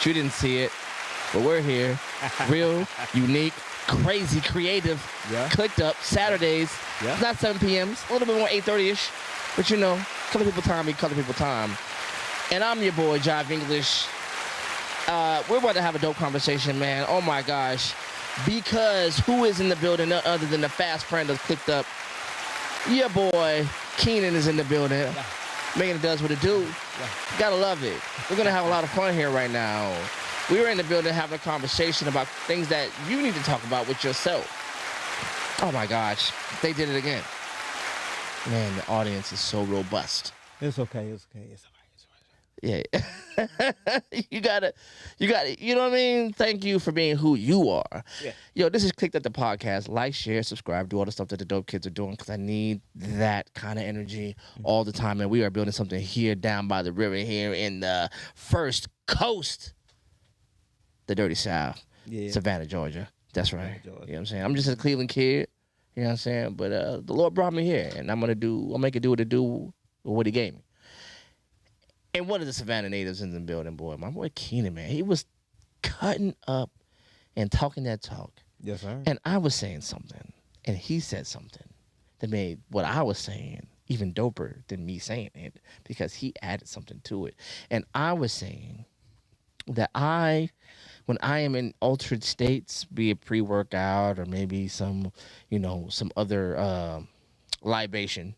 but you didn't see it. But we're here. Real, unique, crazy, creative. Yeah. CLiqu'd Up Saturdays. Yeah. It's not 7 p.m. It's a little bit more 8:30ish. But you know, color people time, we color people time. And I'm your boy, Jive English. We're about to have a dope conversation, man. Oh my gosh. Because who is in the building other than the fast friend of CLiqu'd Up? Your boy, Keenan, is in the building. Yeah. Making it does what it do. Yeah. Gotta love it. We're gonna have a lot of fun here right now. We were in the building having a conversation about things that you need to talk about with yourself. Oh my gosh, they did it again. Man, the audience is so robust. It's okay. It's okay. It's all right. Yeah. you gotta, you know what I mean? Thank you for being who you are. Yeah. Yo, this is CLiqu'd Up the podcast. Like, share, subscribe, do all the stuff that the dope kids are doing because I need that kind of energy all the time. And we are building something here down by the river here in the first coast, the dirty South, Savannah, Georgia. That's right. Georgia. You know what I'm saying? I'm just a Cleveland kid. You know what I'm saying? But the Lord brought me here, and I'll make it do what it do with what he gave me. And one of the Savannah natives in the building, boy, my boy Keenan, man, he was cutting up and talking that talk. Yes, sir. And I was saying something, and he said something that made what I was saying even doper than me saying it because he added something to it. And I was saying that when I am in altered states, be it pre-workout or maybe some other libation,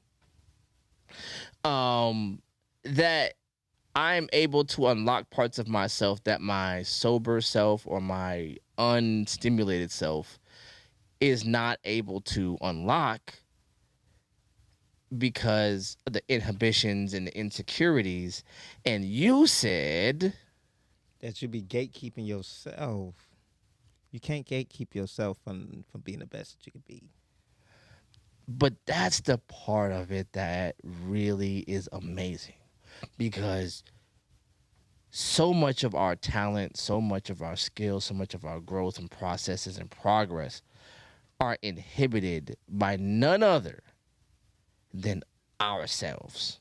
that I'm able to unlock parts of myself that my sober self or my unstimulated self is not able to unlock because of the inhibitions and the insecurities. And you said that you be gatekeeping yourself. You can't gatekeep yourself from being the best that you could be. But that's the part of it that really is amazing. Because so much of our talent, so much of our skills, so much of our growth and processes and progress are inhibited by none other than ourselves.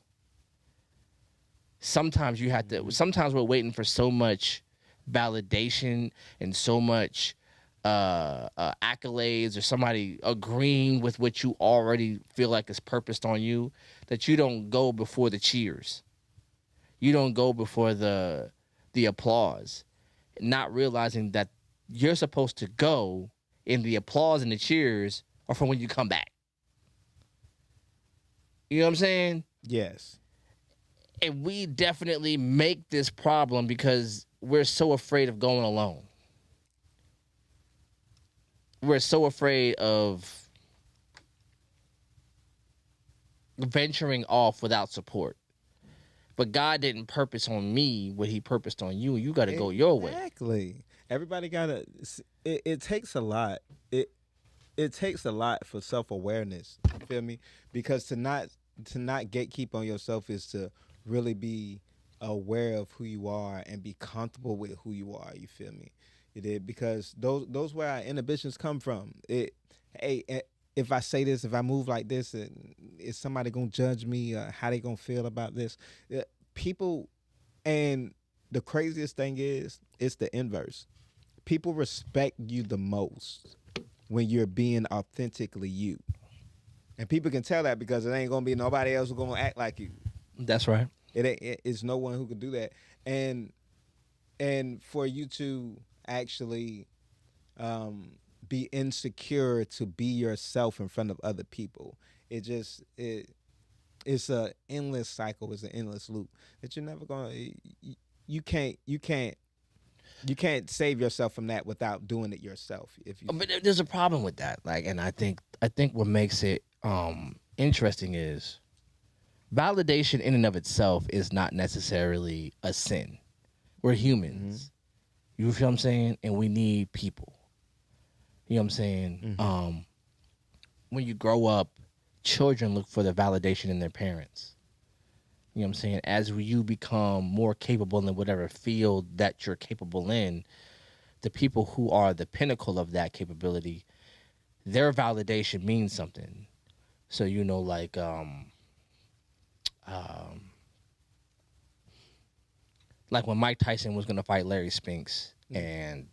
Sometimes we're waiting for so much validation and so much accolades or somebody agreeing with what you already feel like is purposed on you that you don't go before the cheers. You don't go before the applause, not realizing that you're supposed to go in the applause and the cheers or from when you come back. You know what I'm saying? Yes. And we definitely make this problem because we're so afraid of going alone. We're so afraid of venturing off without support. But God didn't purpose on me what he purposed on you. You got to go your way. Exactly. Everybody got to, it takes a lot. It takes a lot for self-awareness. You feel me? Because to not gatekeep on yourself is to really be aware of who you are and be comfortable with who you are. You feel me? Because those where our inhibitions come from. If I say this, if I move like this, is somebody gonna judge me? How they gonna feel about this? People, and the craziest thing is, it's the inverse. People respect you the most when you're being authentically you, and people can tell that because it ain't gonna be nobody else who's gonna act like you. That's right. It's no one who can do that, and for you to actually be insecure to be yourself in front of other people, it's a endless cycle. It's an endless loop that you're never gonna. You can't save yourself from that without doing it yourself. But there's a problem with that. And I think what makes it interesting is validation in and of itself is not necessarily a sin. We're humans. Mm-hmm. You feel what I'm saying? And we need people. You know what I'm saying? Mm-hmm. When you grow up, children look for the validation in their parents. You know what I'm saying? As you become more capable in whatever field that you're capable in, the people who are the pinnacle of that capability, their validation means something. So, Like when Mike Tyson was gonna fight Larry Spinks and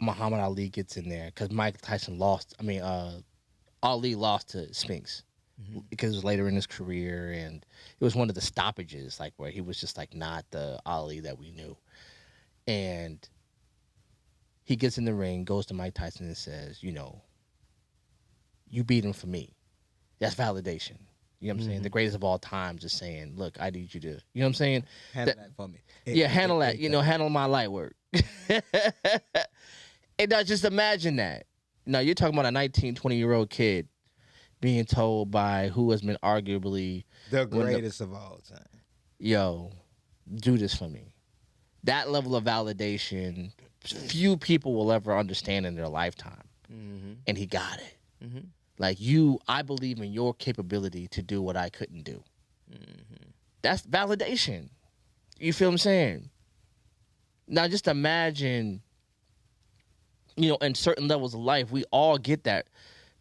Muhammad Ali gets in there because Mike Tyson lost. I mean, Ali lost to Spinks because it was later in his career, and it was one of the stoppages, like where he was just like not the Ali that we knew. And he gets in the ring, goes to Mike Tyson and says, you know, you beat him for me. That's validation. You know what I'm saying? The greatest of all time just saying, look, I need you to, you know what I'm saying? Handle that for me. Handle that. You know, handle my light work. And now just imagine that. Now, you're talking about a 19, 20-year-old kid being told by who has been arguably the greatest of all time. Yo, do this for me. That level of validation, few people will ever understand in their lifetime. And he got it. Like, I believe in your capability to do what I couldn't do. That's validation. You feel what I'm saying? Now, just imagine, you know, in certain levels of life, we all get that.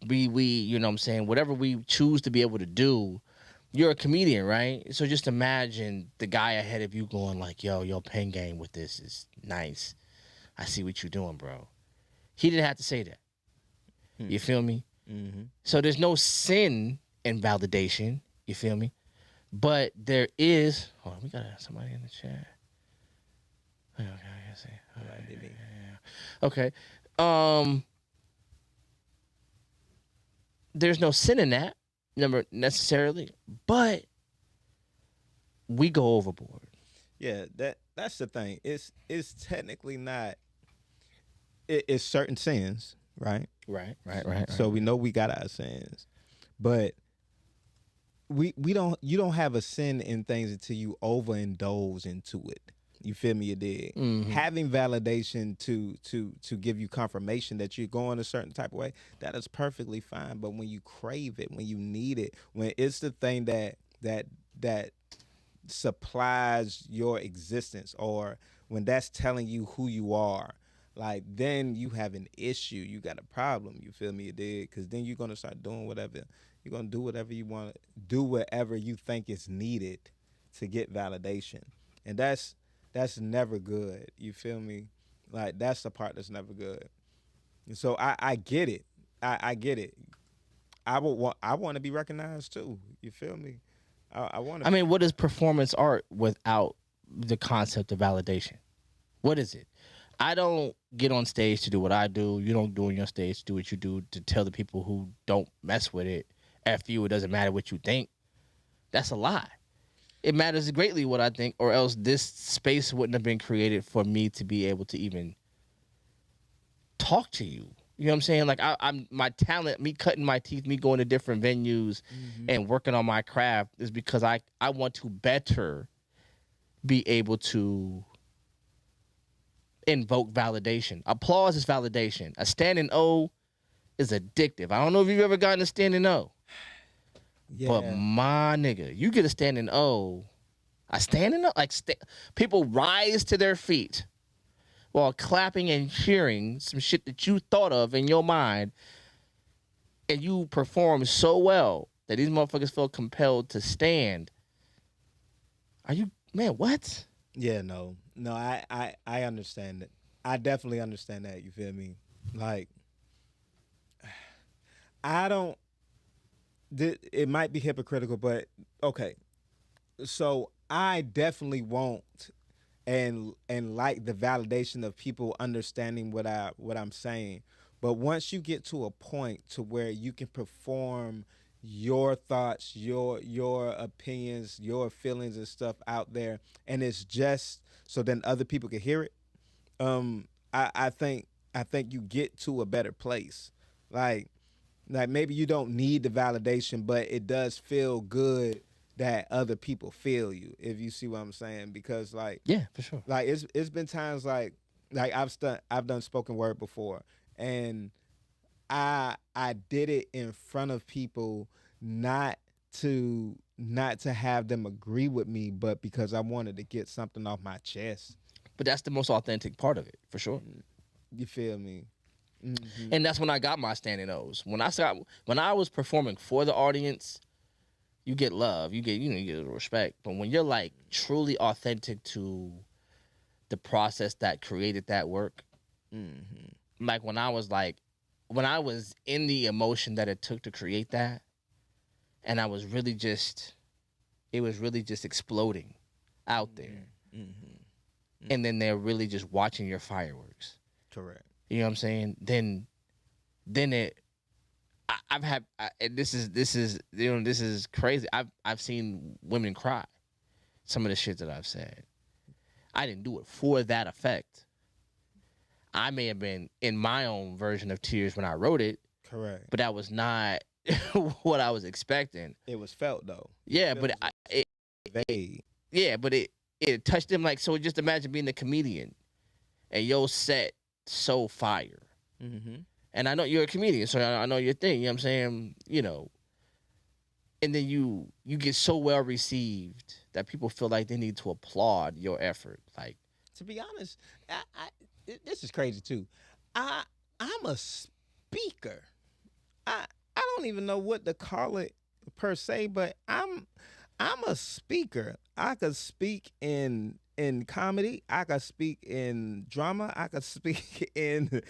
We, you know what I'm saying, whatever we choose to be able to do, you're a comedian, right? So just imagine the guy ahead of you going like, yo, your pen game with this is nice. I see what you're doing, bro. He didn't have to say that. You feel me? So there's no sin in validation. You feel me? But there is. Hold on, we got somebody in the chat. Okay. There's no sin in that, necessarily, but we go overboard. Yeah, that's the thing. It's technically not. It's certain sins, right? Right. So we know we got our sins, but we don't. You don't have a sin in things until you overindulge into it. You feel me? You dig? Having validation to give you confirmation that you're going a certain type of way, that is perfectly fine. But when you crave it, when you need it, when it's the thing that supplies your existence, or when that's telling you who you are, like, then you have an issue. You got a problem. You feel me? You dig? Because then you're gonna start doing whatever. You're gonna do whatever you want to do, whatever you think is needed to get validation, and that's never good. You feel me? Like, that's the part that's never good. And so I get it. I get it. I want to be recognized too. You feel me? I want to. I mean, what is performance art without the concept of validation? What is it? I don't get on stage to do what I do. You don't do on your stage to do what you do, to tell the people who don't mess with it, after you, it doesn't matter what you think. That's a lie. It matters greatly what I think, or else this space wouldn't have been created for me to be able to even talk to you. You know what I'm saying? Like, I'm my talent, me cutting my teeth, me going to different venues and working on my craft is because I want to better be able to invoke validation. Applause is validation. A standing O is addictive. I don't know if you've ever gotten a standing O. Yeah. But my nigga, you get a standing O. A standing O? Like, people rise to their feet while clapping and cheering some shit that you thought of in your mind, and you perform so well that these motherfuckers feel compelled to stand. Are you, man, what? Yeah, no, I understand it. I definitely understand that. You feel me? Like, I don't. It might be hypocritical, but okay. So I definitely want and like the validation of people understanding what I'm saying. But once you get to a point to where you can perform your thoughts, your opinions, your feelings and stuff out there, and it's just so then other people can hear it, I think you get to a better place. Like maybe you don't need the validation, but it does feel good that other people feel you, if you see what I'm saying. Because like, Yeah, for sure. like it's been times like I've done spoken word before, and I did it in front of people, not to have them agree with me, but because I wanted to get something off my chest. But that's the most authentic part of it, for sure. You feel me? And that's when I got my standing O's. When I was performing for the audience, you get love, you get respect. But when you're like truly authentic to the process that created that work, like when I was in the emotion that it took to create that, and I was really just, it was really just exploding out there. And then they're really just watching your fireworks. Correct. You know what I'm saying? Then I've had, and this is crazy. I've seen women cry. Some of the shit that I've said, I didn't do it for that effect. I may have been in my own version of tears when I wrote it. Correct. But that was not what I was expecting. It was felt though. Yeah, but it touched them like, so just imagine being a comedian and your set so fire. And I know you're a comedian, so I know your thing, you know what I'm saying? You know. And then you get so well received that people feel like they need to applaud your effort. Like, to be honest, this is crazy too. I'm a speaker. I don't even know what to call it per se, but I'm a speaker. I could speak in comedy. I could speak in drama. I could speak in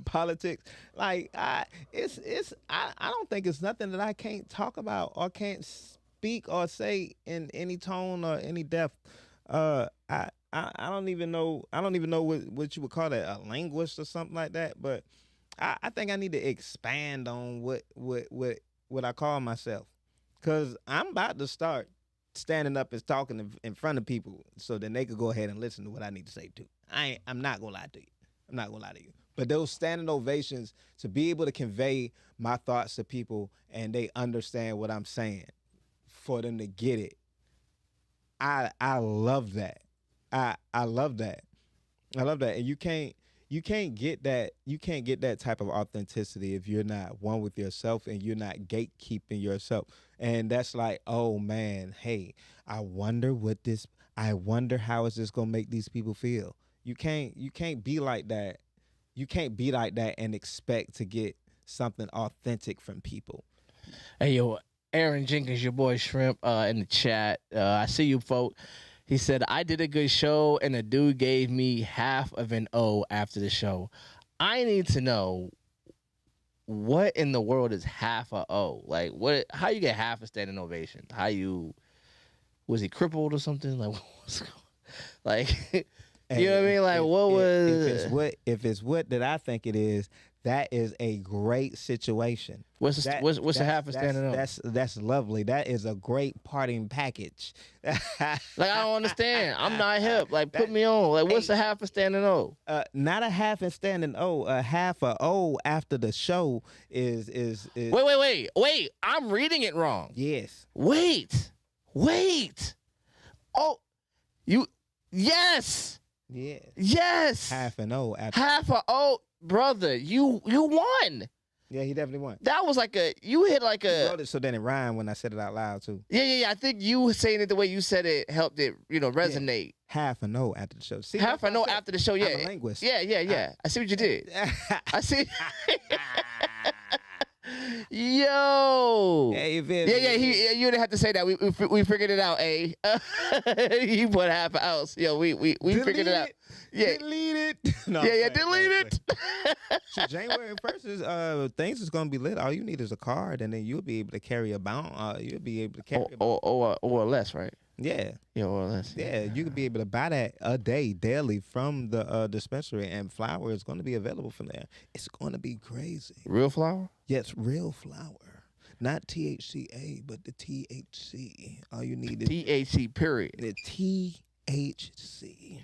politics. Like I don't think it's nothing that I can't talk about or can't speak or say in any tone or any depth. I don't even know what you would call that, a linguist or something like that. But I think I need to expand on what I call myself, because I'm about to start standing up and talking in front of people so then they could go ahead and listen to what I need to say too. I'm not gonna lie to you. But those standing ovations, to be able to convey my thoughts to people and they understand what I'm saying, for them to get it, I love that. I love that. And you can't get that type of authenticity if you're not one with yourself and you're not gatekeeping yourself. And that's like, oh man, hey, I wonder how is this gonna make these people feel. You can't be like that. You can't be like that and expect to get something authentic from people. hey yo, Aaron Jenkins, your boy Shrimp, in the chat. I see you, folk. He said, I did a good show and a dude gave me half of an O after the show. I need to know, what in the world is half a O? Like, how you get half a standing ovation? Was he crippled or something? Like, what's going, like, you know what I mean? Like, what was... If it's what that I think it is, that is a great situation. What's the half a standing O? That's lovely. That is a great parting package. Like, I don't understand. I'm not hip. Like, put me on. Like, what's a half a standing O? Not a half a standing O. A half a O after the show is. Wait. I'm reading it wrong. Yes. Wait. Oh, yes. Yeah. Yes. Half an O after. Half a O. Brother, you won. Yeah, he definitely won. That was like you hit like a... I wrote it so then it rhymed when I said it out loud too. Yeah. I think you saying it the way you said it helped it, resonate. Yeah. Half an O after the show. See, half an O after the show, yeah. I'm a linguist. Yeah. I see what you did. I see. Yo. Hey, yeah. You didn't have to say that. We figured it out. You put half an ounce. Yo, we figured it out. Yeah. Delete it. No, yeah. Delete it. So January 1st is things is gonna be lit. All you need is a card, and then you'll be able to carry a bound. You'll be able to carry or less, right? Yeah. Yeah, or less. Yeah, you could be able to buy that a day, daily from the dispensary, and flour is going to be available from there. It's going to be crazy. Real flour? Yes, real flour. Not THCA, but the THC. All you need is THC, period. The THC.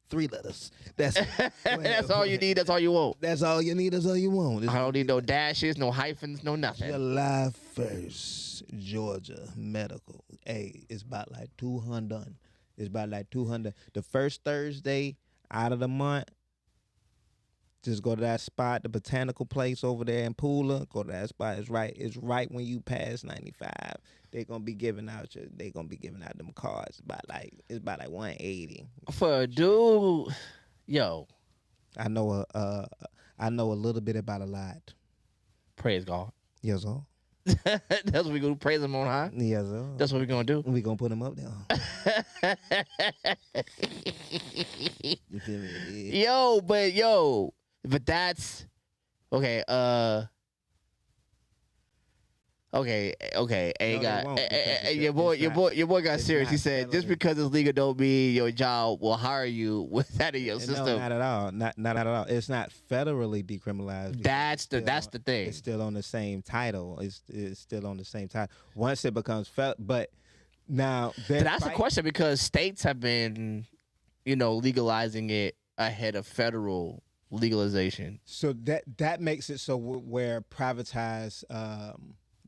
3 letters. That's that's all you need. That's all you want. That's all you need. That's all you want. I don't need no dashes, no hyphens, no nothing. July 1st, Georgia Medical. Hey, it's about like 200. It's about like 200. The first Thursday out of the month, just go to that spot, the botanical place over there in Pooler. Go to that spot. It's right when you pass 95. They're gonna be giving out them cards. It's about like 180. For a dude, yo. I know a little bit about a lot. Praise God. Yes, sir. That's what we gonna praise him on high. Yes, sir. That's what we gonna do. We gonna put him up there. You feel me? But that's okay. Okay. Hey, No, God, they won't, because your boy got it's serious. He not said just federally. because it's legal don't mean your job will hire you without in your system. No, not at all. Not at all. It's not federally decriminalized. That's the thing. It's still on the same title. It's still on the same title. Once it becomes but now That's a question because states have been, legalizing it ahead of federal legalization. So that makes it so where privatized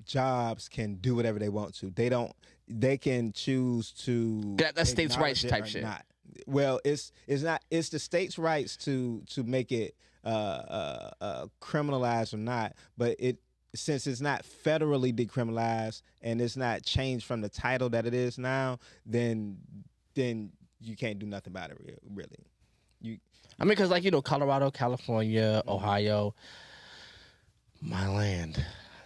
jobs can do whatever they want to. They can choose to. That's states' rights type shit. Not. Well, it's not. It's the states' rights to make it criminalized or not. But since it's not federally decriminalized and it's not changed from the title that it is now, then you can't do nothing about it. Really, because Colorado, California, Ohio, my land,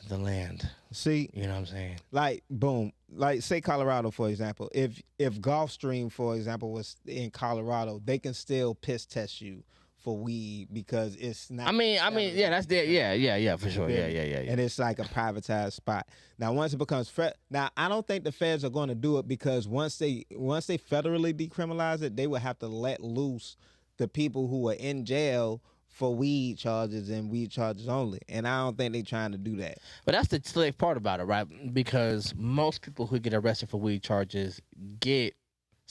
the land. See, you know what I'm saying? Like, boom, like say Colorado, for example. If Gulfstream, for example, was in Colorado, they can still piss test you for weed because it's not. Yeah, that's there. Yeah, for sure. Yeah. And it's like a privatized spot. Now, once it becomes now I don't think the feds are going to do it because once they federally decriminalize it, they will have to let loose the people who are in jail for weed charges and weed charges only. And I don't think they're trying to do that. But that's the slave part about it, right? Because most people who get arrested for weed charges get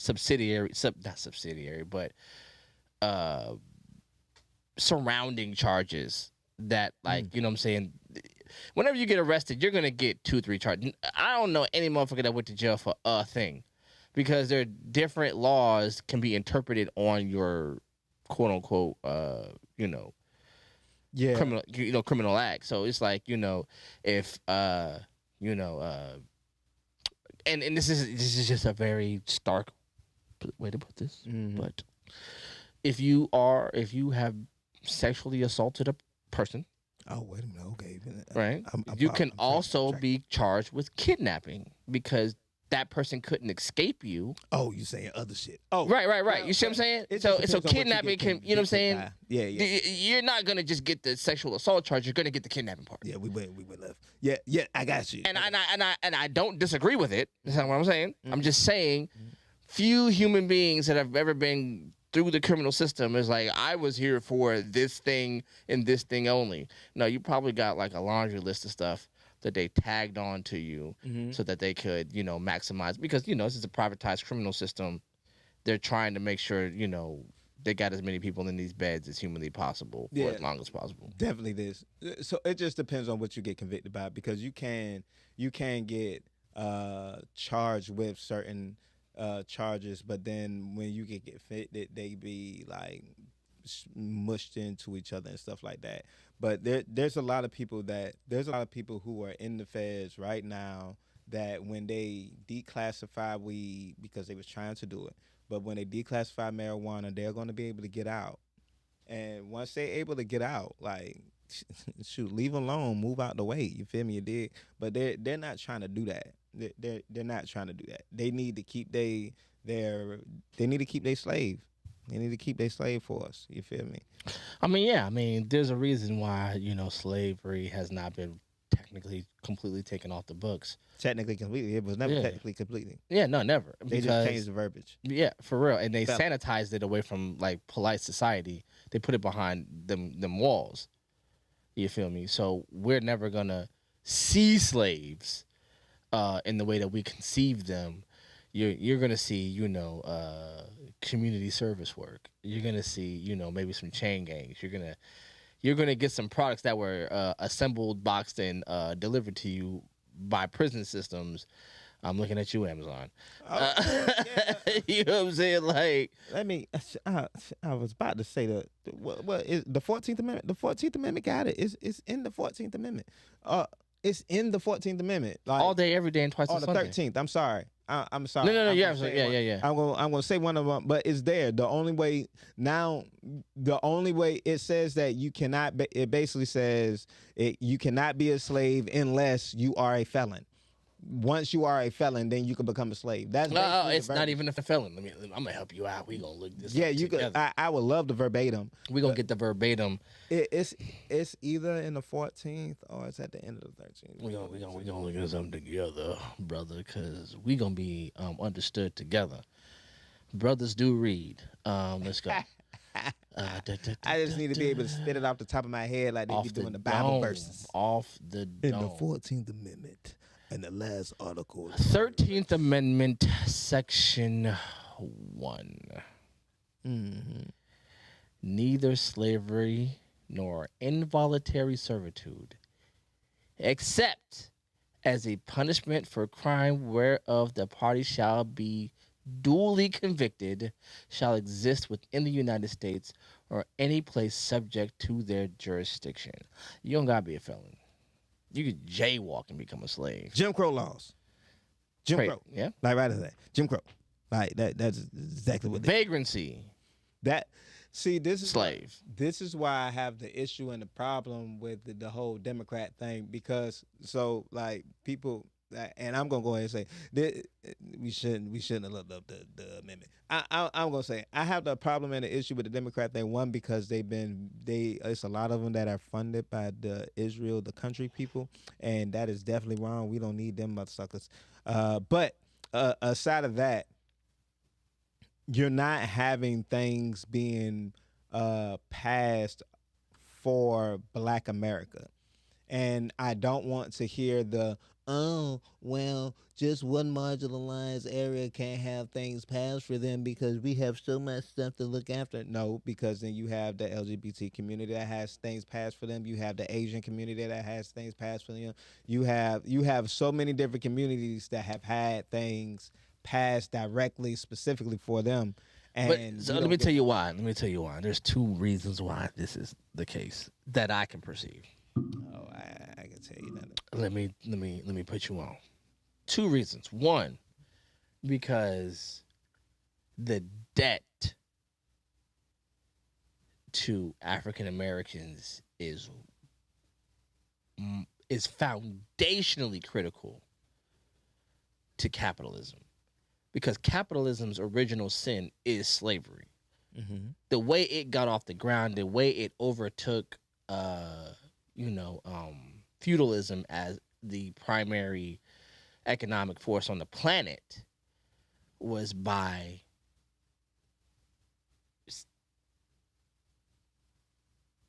not subsidiary, but surrounding charges that, like, you know what I'm saying? Whenever you get arrested, you're going to get 2-3 charges. I don't know any motherfucker that went to jail for a thing because there are different laws can be interpreted on your quote unquote, criminal act. So it's like, if, and this is just a very stark way to put this, but if you have sexually assaulted a person. Oh, wait a minute. Okay. Right. You can also be charged with kidnapping because that person couldn't escape you. Oh, you saying other shit. Oh, right. You see what I'm saying? So kidnapping can, you know what I'm saying? Yeah. You're not gonna just get the sexual assault charge. You're gonna get the kidnapping part. Yeah, we went left. Yeah, I got you. And I don't disagree with it. That's not what I'm saying. I'm just saying, few human beings that have ever been through the criminal system is like, I was here for this thing and this thing only. No, you probably got like a laundry list of stuff that they tagged on to you so that they could, maximize. Because, this is a privatized criminal system. They're trying to make sure, they got as many people in these beds as humanly possible for as long as possible. Definitely this. So it just depends on what you get convicted by because you can get charged with certain charges, but then when you get convicted, they be like mushed into each other and stuff like that. But there's a lot of people who are in the feds right now that when they declassify weed because they was trying to do it, but when they declassify marijuana, they're going to be able to get out. And once they're able to get out, like, shoot, leave them alone, move out the way. You feel me? You dig? But they're not trying to do that. They're not trying to do that. They need to keep their slave. They need to keep their slave force. You feel me? There's a reason why, slavery has not been technically completely taken off the books. Technically completely. It was never technically completely. Yeah, no, never. They just changed the verbiage. Yeah, for real. And they sanitized it away from like polite society. They put it behind them walls. You feel me? So we're never gonna see slaves in the way that we conceive them. You're gonna see, community service work. You're gonna see, maybe some chain gangs. You're gonna get some products that were assembled, boxed, and delivered to you by prison systems. I'm looking at you, Amazon. You know what I'm saying? Like, I was about to say what is the 14th Amendment? The 14th Amendment got it. It's in the 14th Amendment. It's in the 14th Amendment. Like, all day, every day, and twice on on the Sunday. 13th. I'm sorry. I'm sorry. No. I'm Yeah, gonna say one. yeah. I'm gonna say one of them, but it's there. The only way it says that you cannot. It basically says you cannot be a slave unless you are a felon. Once you are a felon, then you can become a slave. That's No, basically it's not even a felon. I'm gonna help you out. We gonna look this. Yeah, up you together. could. I would love the verbatim. We gonna get the verbatim. It's either in the 14th or it's at the end of the 13th. We gonna look at something together, brother, because we gonna be understood together. Brothers do read. Let's go. I just need to be able to spit it off the top of my head like they be doing the Bible verses. Off the dome. In the 14th Amendment and the last article. 13th Amendment, Section 1. Mm-hmm. Neither slavery nor involuntary servitude, except as a punishment for crime whereof the party shall be duly convicted, shall exist within the United States or any place subject to their jurisdiction. You don't gotta be a felon. You could jaywalk and become a slave. Jim Crow laws. Jim Crow. Yeah. Like right as that. Jim Crow. Like that's exactly what Vagrancy. This is slave. This is why I have the issue and the problem with the whole Democrat thing, because like people, and I'm gonna go ahead and say we shouldn't have looked up the amendment. I'm gonna say I have the problem and the issue with the Democrat thing. One, because it's a lot of them that are funded by the country people, and that is definitely wrong. We don't need them motherfuckers. But aside of that, you're not having things being passed for Black America. And I don't want to hear just one marginalized area can't have things passed for them because we have so much stuff to look after. No, because then you have the LGBT community that has things passed for them. You have the Asian community that has things passed for them. You have so many different communities that have had things passed directly, specifically for them. And so let me tell you why. There's two reasons why this is the case that I can perceive. Oh, I can tell you that. Let me put you on. Two reasons. One, because the debt to African Americans is foundationally critical to capitalism. Because capitalism's original sin is slavery. Mm-hmm. The way it got off the ground, the way it overtook, feudalism as the primary economic force on the planet was by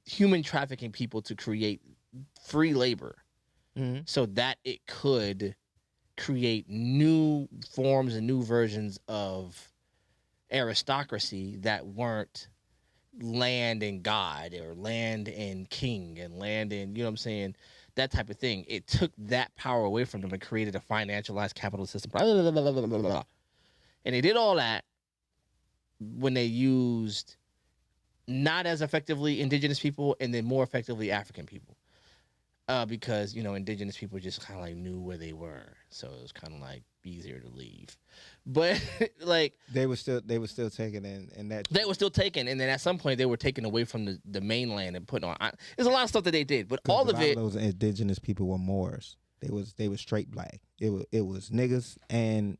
human trafficking people to create free labor, so that it could create new forms and new versions of aristocracy that weren't land and God or land and king and land and, you know what I'm saying, that type of thing. It took that power away from them and created a financialized capitalist system. And they did all that when they used not as effectively indigenous people and then more effectively African people. Because, indigenous people just kind of like knew where they were. So it was kind of like easier to leave. But like they were still taken in that. They were still taken. And then at some point they were taken away from the mainland and put on. There's a lot of stuff that they did, but all of it. Those indigenous people were Moors. They were straight black. It was niggas and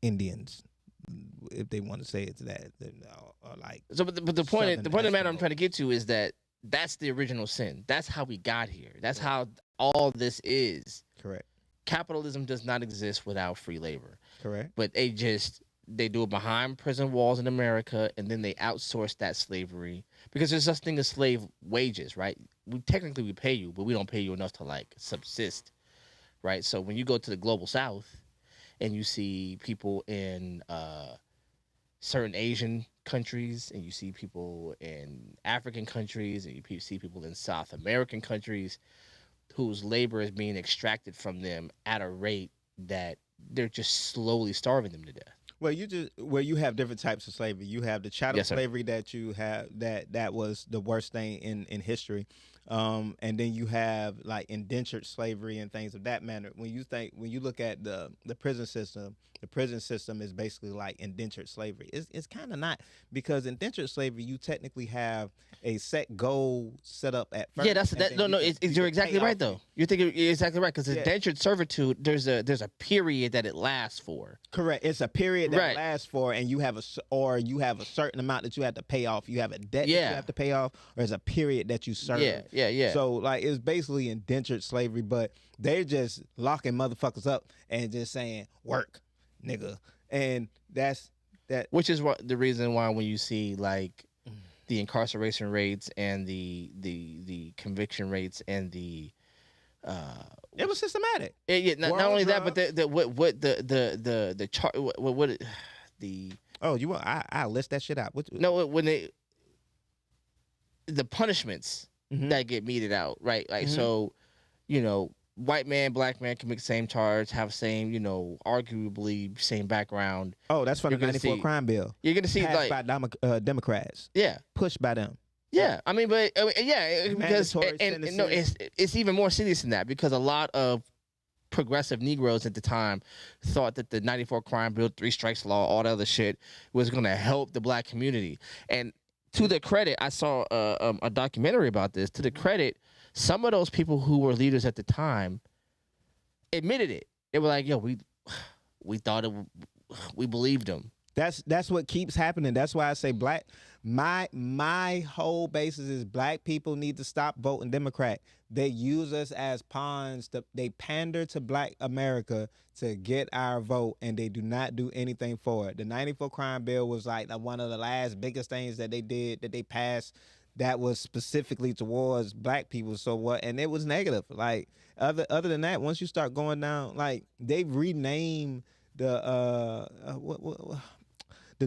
Indians, if they want to say it's that. Or like. So, but the point of the matter I'm trying to get to is that that's the original sin. That's how we got here. That's how all this is. Correct. Capitalism does not exist without free labor. Correct. But they do it behind prison walls in America, and then they outsource that slavery because there's such thing as slave wages, right? We pay you, but we don't pay you enough to like subsist, right? So when you go to the global South and you see people in certain Asian countries, and you see people in African countries, and you see people in South American countries whose labor is being extracted from them at a rate that they're just slowly starving them to death. Well, you have different types of slavery. You have the chattel Yes, sir. slavery that you have that was the worst thing in history, and then you have like indentured slavery and things of that manner. When you look at the prison system is basically like indentured slavery. It's kind of not, because indentured slavery you technically have a set goal set up at first. Yeah, that's that. No, you're exactly right though. You're exactly right, because indentured servitude, there's a period that it lasts for. Correct. It's a period that it lasts for, and you have a certain amount that you have to pay off. You have a debt that you have to pay off, or it's a period that you serve. Yeah. So like it's basically indentured slavery, but they're just locking motherfuckers up and just saying work, nigga, and that's that. Which is the reason why when you see like the incarceration rates and the conviction rates and the it was systematic. Not only that, but the chart what the oh, you want I list that shit out. No, when the punishments that get meted out, right? Like so, white man, black man commit the same charge, have same, arguably same background. Oh, that's from the '94 crime bill. You're gonna see passed like by Democrats. Yeah, pushed by them. Yeah, I mean, because no, it's even more serious than that, because a lot of progressive Negroes at the time thought that the '94 crime bill, 3 strikes law, all that other shit was going to help the black community. And to the credit, I saw a documentary about this. To the credit, some of those people who were leaders at the time admitted it. They were like, "Yo, we thought we believed them." That's what keeps happening. That's why I say black. My whole basis is black people need to stop voting Democrat. They use us as pawns. They pander to black America to get our vote, and they do not do anything for it. The '94 crime bill was like one of the last biggest things that they passed that was specifically towards black people. So what? And it was negative. Like other than that, once you start going down, like they've renamed the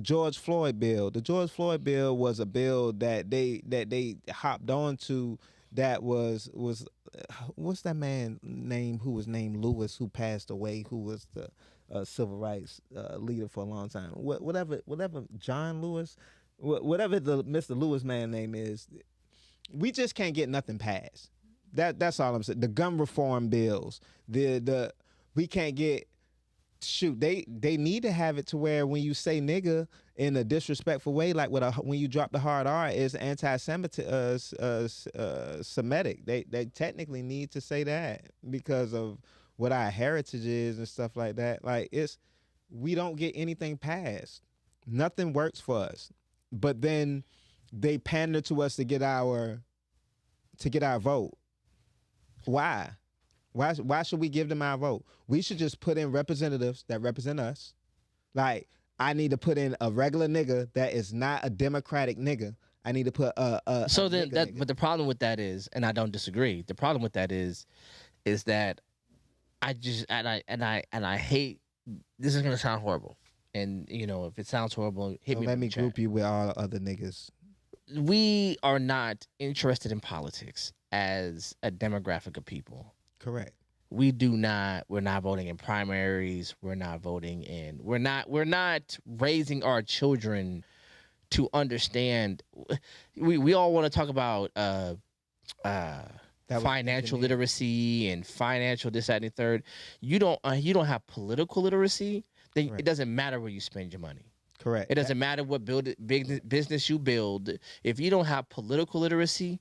George Floyd bill. The George Floyd bill was a bill that they hopped onto. That was what's that man name who was named Lewis, who passed away, who was the civil rights leader for a long time. Whatever John Lewis, whatever the Mr. Lewis man name is, we just can't get nothing passed. That's all I'm saying. The gun reform bills, we can't get. Shoot, they need to have it to where when you say nigga in a disrespectful way, like when you drop the hard R, is anti-Semitic. They technically need to say that because of what our heritage is and stuff like that. Like we don't get anything passed. Nothing works for us. But then they pander to us to get our vote. Why? Why should we give them our vote? We should just put in representatives that represent us. Like, I need to put in a regular nigga that is not a Democratic nigga. I need to put but the problem with that is, and I don't disagree. The problem with that is that I hate. This is gonna sound horrible, and if it sounds horrible, hit me. Let me group you with all other niggas. We are not interested in politics as a demographic of people. Correct. We're not voting in primaries. We're not raising our children to understand. We all want to talk about financial literacy and financial this, that, and the third. You don't have political literacy, then it doesn't matter where you spend your money. Correct. It doesn't matter what business you build. If you don't have political literacy,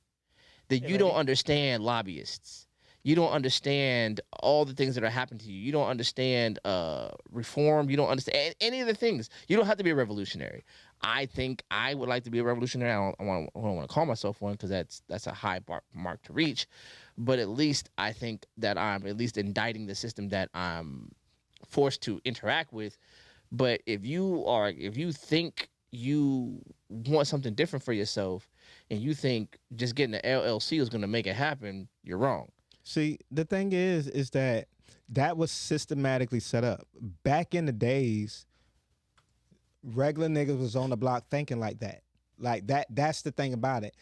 then you don't understand lobbyists. You don't understand all the things that are happening to you. You don't understand reform. You don't understand any of the things. You don't have to be a revolutionary. I think I would like to be a revolutionary. I don't want to call myself one because that's a high mark to reach. But at least I think that I'm at least indicting the system that I'm forced to interact with. But if you think you want something different for yourself and you think just getting an LLC is going to make it happen, you're wrong. See, the thing is that was systematically set up. Back in the days, regular niggas was on the block thinking like that. Like that's the thing about it.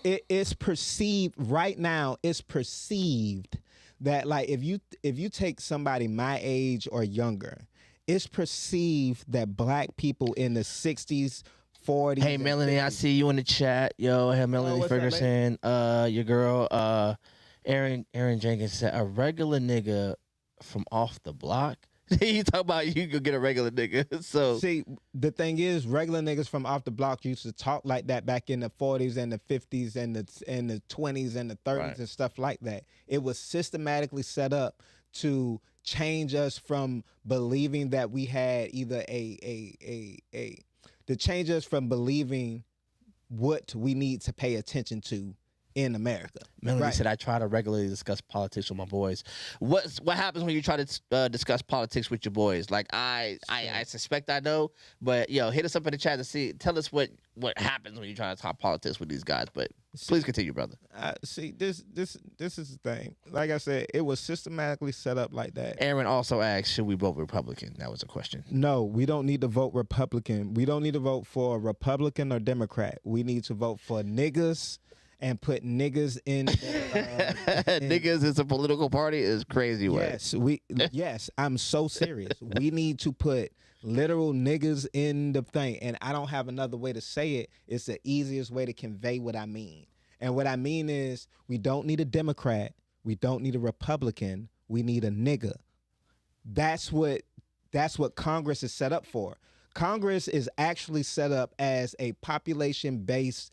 It's perceived right now, it's perceived that like if you take somebody my age or younger it's perceived that black people in the 60s, 40s. Hey, and Melanie, I 50s see you in the chat. Yo, hey, Melanie what's up, Ferguson. Your girl, Aaron Jenkins said a regular nigga from off the block. You talk about you could get a regular nigga. So See, the thing is, regular niggas from off the block used to talk like that back in the 40s and the 50s and the 20s and the 30s Right. and stuff like that. It was systematically set up to change us from believing that we had either to change us from believing what we need to pay attention to in America. Melanie Right. said, I try to regularly discuss politics with my boys. What happens when you try to discuss politics with your boys? Like, I suspect I know, but, yo, hit us up in the chat to tell us what happens when you try to talk politics with these guys. But please continue, brother. See, this is the thing. Like I said, it was systematically set up like that. Aaron also asked, should we vote Republican? That was a question. No, we don't need to vote Republican. We don't need to vote for Republican or Democrat. We need to vote for niggas and put niggas in. Niggas is a political party is crazy word. Yes, I'm so serious. We need to put literal niggas in the thing, and I don't have another way to say it. It's the easiest way to convey what I mean. And what I mean is, we don't need a Democrat. We don't need a Republican. We need a nigga. That's what Congress is set up for. Congress is actually set up as a population-based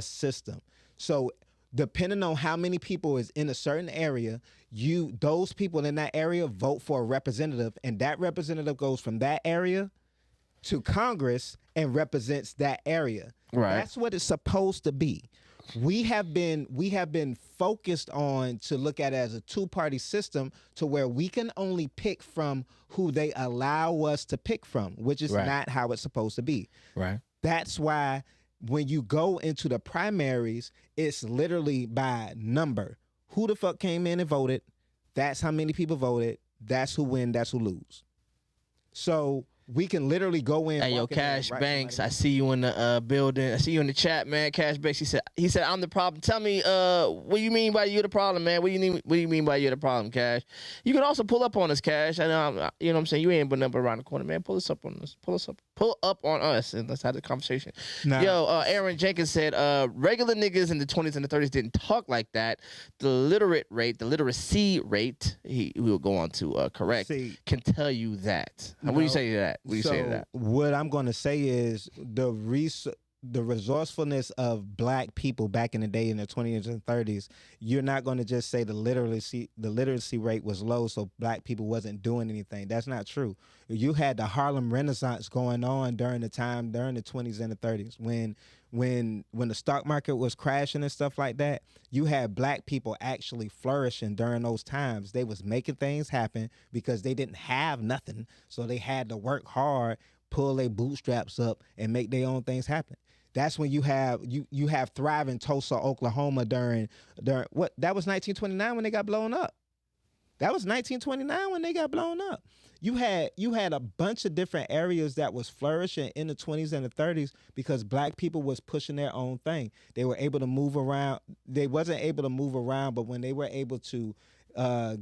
system. So depending on how many people is in a certain area, those people in that area vote for a representative, and that representative goes from that area to Congress and represents that area. Right. That's what it's supposed to be. We have been focused on to look at it as a two-party system to where we can only pick from who they allow us to pick from, which is not how it's supposed to be. Right. That's why when you go into the primaries, it's literally by number. Who the fuck came in and voted? That's how many people voted. That's who win. That's who lose. So we can literally go in. Hey, yo, Cash Banks, I see you in the building. I see you in the chat, man. Cash Banks, he said, I'm the problem. Tell me, what do you mean by you're the problem, man? What do you mean by you're the problem, Cash? You can also pull up on us, Cash. I know, you know what I'm saying? You ain't been up around the corner, man. Pull us up on us. Pull up on us, and let's have the conversation. Nah. Yo, Aaron Jenkins said, regular niggas in the 20s and the 30s didn't talk like that. The literacy rate, he will go on to correct, can tell you that. What do you say to that? What do you say to that? What I'm going to say is the resourcefulness of black people back in the day in the 20s and 30s, you're not going to just say the literacy rate was low so black people wasn't doing anything. That's not true. You had the Harlem Renaissance going on during the 20s and the 30s when the stock market was crashing and stuff like that. You had black people actually flourishing during those times. They was making things happen because they didn't have nothing, so they had to work hard, pull their bootstraps up, and make their own things happen. That's when you have thriving Tulsa, Oklahoma during what? That was 1929 when they got blown up. That was 1929 when they got blown up. You had a bunch of different areas that was flourishing in the 20s and the 30s because black people was pushing their own thing. They were able to move around. They wasn't able to move around, but when they were able to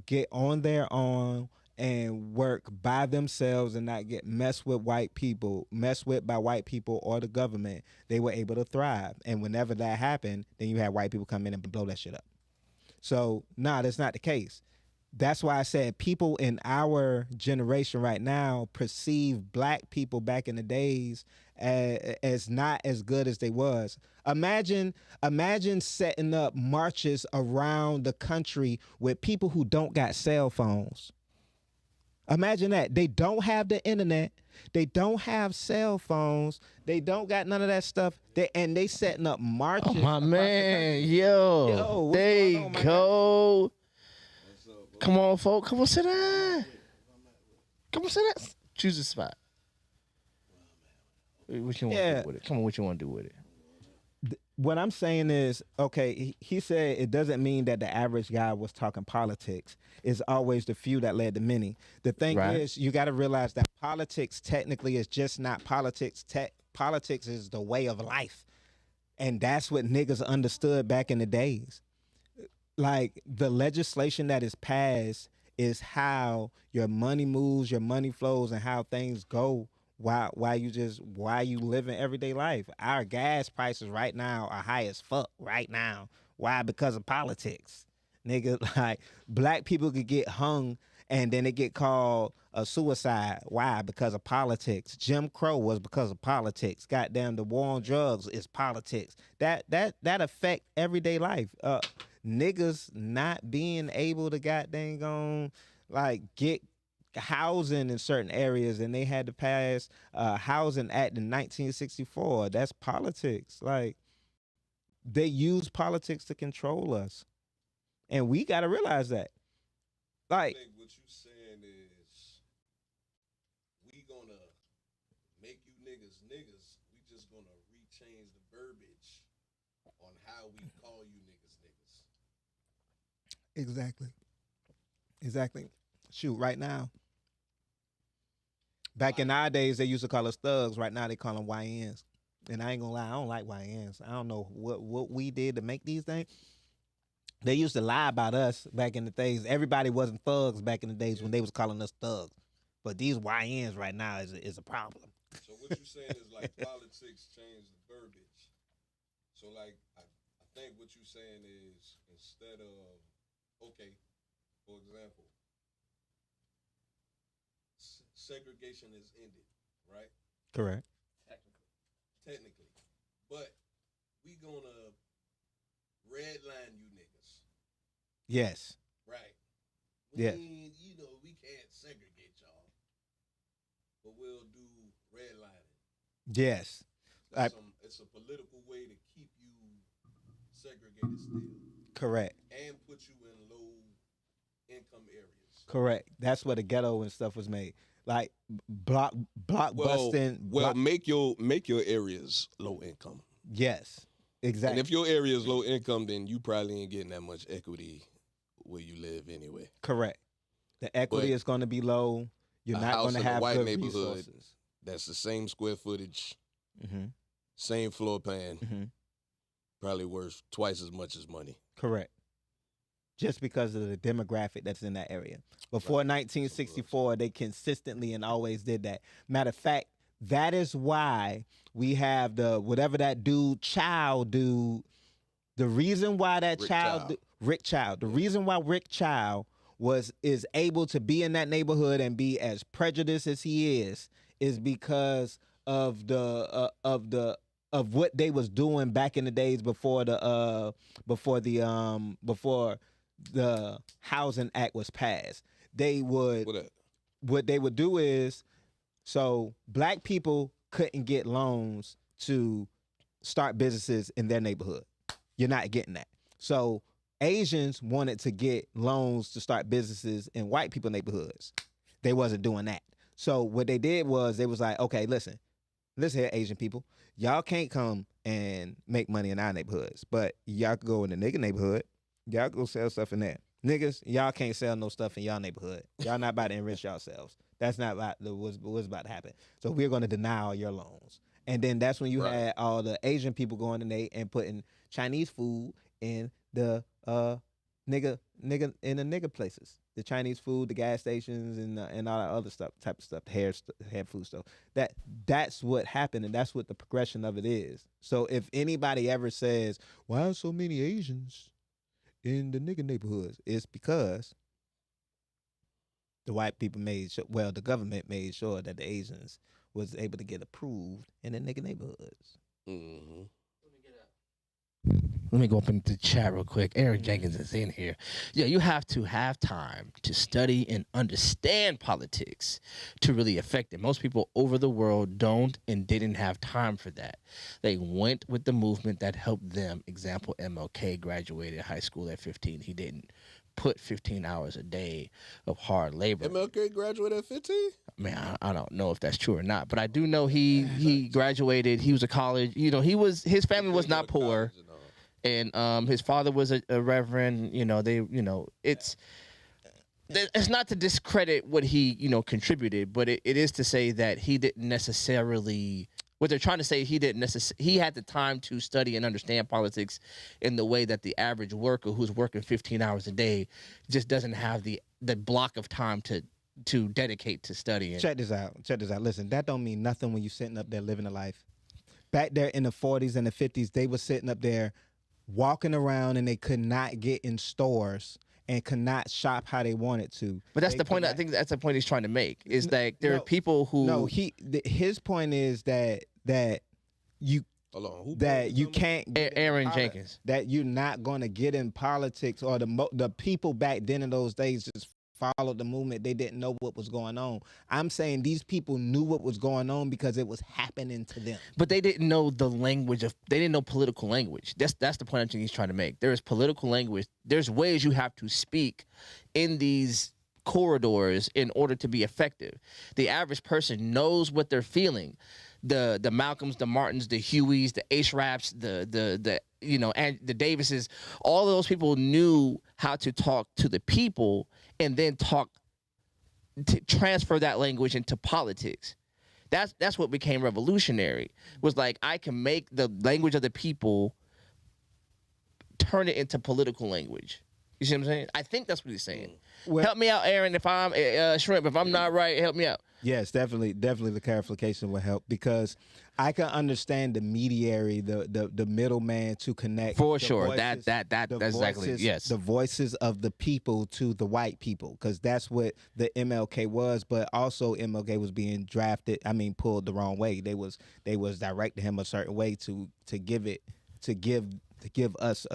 get on their own and work by themselves and not get messed with by white people or the government, they were able to thrive. And whenever that happened, then you had white people come in and blow that shit up. So, that's not the case. That's why I said people in our generation right now perceive black people back in the days as not as good as they was. Imagine setting up marches around the country with people who don't got cell phones. Imagine that. They don't have the internet. They don't have cell phones. They don't got none of that stuff. They setting up marches. Oh, my man. Yo, there you go. Come on, folks. Come on, sit down. Come on, sit down. Choose a spot. What you want to do with it? Come on, what you want to do with it? What I'm saying is, okay, he said it doesn't mean that the average guy was talking politics. It's always the few that led the many. The thing is, you got to realize that politics technically is just not politics. Politics is the way of life. And that's what niggas understood back in the days. Like, the legislation that is passed is how your money moves, your money flows, and how things go while you living everyday life. Our gas prices right now are high as fuck right now. Why? Because of politics. Nigga, like black people could get hung and then it get called a suicide. Why? Because of politics. Jim Crow was because of politics. Goddamn, the war on drugs is politics. That affect everyday life. Niggas not being able to goddamn on like get housing in certain areas, and they had to pass housing act in 1964. That's politics. Like they use politics to control us, and we got to realize that. Like, I think what you saying is we gonna make you niggas niggas. We just gonna rechange the verbiage on how we call you niggas niggas. exactly. Shoot, right now. Back in our days, they used to call us thugs. Right now, they call them YNs. And I ain't gonna lie, I don't like YNs. I don't know what we did to make these things. They used to lie about us back in the days. Everybody wasn't thugs back in the days when they was calling us thugs. But these YNs right now is a problem. So what you saying is like politics change the verbiage. So like I think what you saying is instead of, okay, for example, segregation is ended, right? Correct. Technically. But we gonna redline you niggas. Yes. Right. Yeah. We can't segregate y'all. But we'll do redlining. Yes. It's a political way to keep you segregated still. Correct. And put you in low income areas. Correct. That's where the ghetto and stuff was made. Like block busting. Make your areas low income. Yes. Exactly. And if your area is low income, then you probably ain't getting that much equity where you live anyway. Correct. The equity is going to be low. You're not going to have white good neighborhood resources. That's the same square footage, Mm-hmm. same floor plan, Mm-hmm. probably worth twice as much as money. Correct. Just because of the demographic that's in that area. Before 1964, they consistently and always did that. Matter of fact, that is why we have the whatever that dude Child dude. The reason why that Rick Child, the reason why Rick Child is able to be in that neighborhood and be as prejudiced as he is because of what they was doing back in the days before the Housing Act was passed. What they would do is, so black people couldn't get loans to start businesses in their neighborhood. You're not getting that. So Asians wanted to get loans to start businesses in white people neighborhoods. They wasn't doing that. So what they did was they was like, okay, listen here, Asian people. Y'all can't come and make money in our neighborhoods, but y'all can go in the nigga neighborhood. Y'all go sell stuff in there. Niggas, y'all can't sell no stuff in y'all neighborhood. Y'all not about to enrich yourselves. That's not what's about to happen. So we're going to deny all your loans. And then that's when you had all the Asian people going in there and putting Chinese food in the nigga places. The Chinese food, the gas stations, and all that other type of stuff, the hair food stuff. That's what happened, and that's what the progression of it is. So if anybody ever says, why are so many Asians in the nigga neighborhoods, it's because the white people the government made sure that the Asians was able to get approved in the nigga neighborhoods. Mm-hmm. Let me go up into the chat real quick. Eric Jenkins is in here. Yeah, you have to have time to study and understand politics to really affect it. Most people over the world don't and didn't have time for that. They went with the movement that helped them. Example, MLK graduated high school at 15. He didn't put 15 hours a day of hard labor. MLK graduated at 15? Man, I don't know if that's true or not, but I do know he graduated. He was a college. His family was not poor. And his father was a reverend. It's not to discredit what he contributed, but it is to say that he didn't necessarily. What they're trying to say, he had the time to study and understand politics in the way that the average worker who's working 15 hours a day just doesn't have the the block of time to dedicate to studying. Check this out. Listen, that don't mean nothing when you sitting up there living a life. Back there in the 40s and the 50s, they were sitting up there walking around and they could not get in stores and could not shop how they wanted to. But that's They the point. could I not- think that's the point he's trying to make. Is that there are no, people who No, his point is that you Hold on. Who that put you this can't get in Aaron poli- Jenkins. that you're not going to get in politics, or the people back then in those days just followed the movement. They didn't know what was going on. I'm saying these people knew what was going on because it was happening to them. But they didn't know the language of. They didn't know political language. That's the point I think he's trying to make. There is political language. There's ways you have to speak in these corridors in order to be effective. The average person knows what they're feeling. The Malcolms, the Martins, the Hueys, the H-Raps, the and the Davises. All of those people knew how to talk to the people and then transfer that language into politics. That's what became revolutionary. Was like, I can make the language of the people, turn it into political language. You see what I'm saying? I think that's what he's saying. Well- Help me out, Aaron. If I'm Shrimp, if I'm not right, help me out. Yes, definitely the clarification will help, because I can understand the mediary, the middleman to connect. For the sure. voices- That's the exactly, voices- yes. The voices of the people to the white people, because that's what the MLK was. But also MLK was being pulled the wrong way. They was directing him a certain way to give us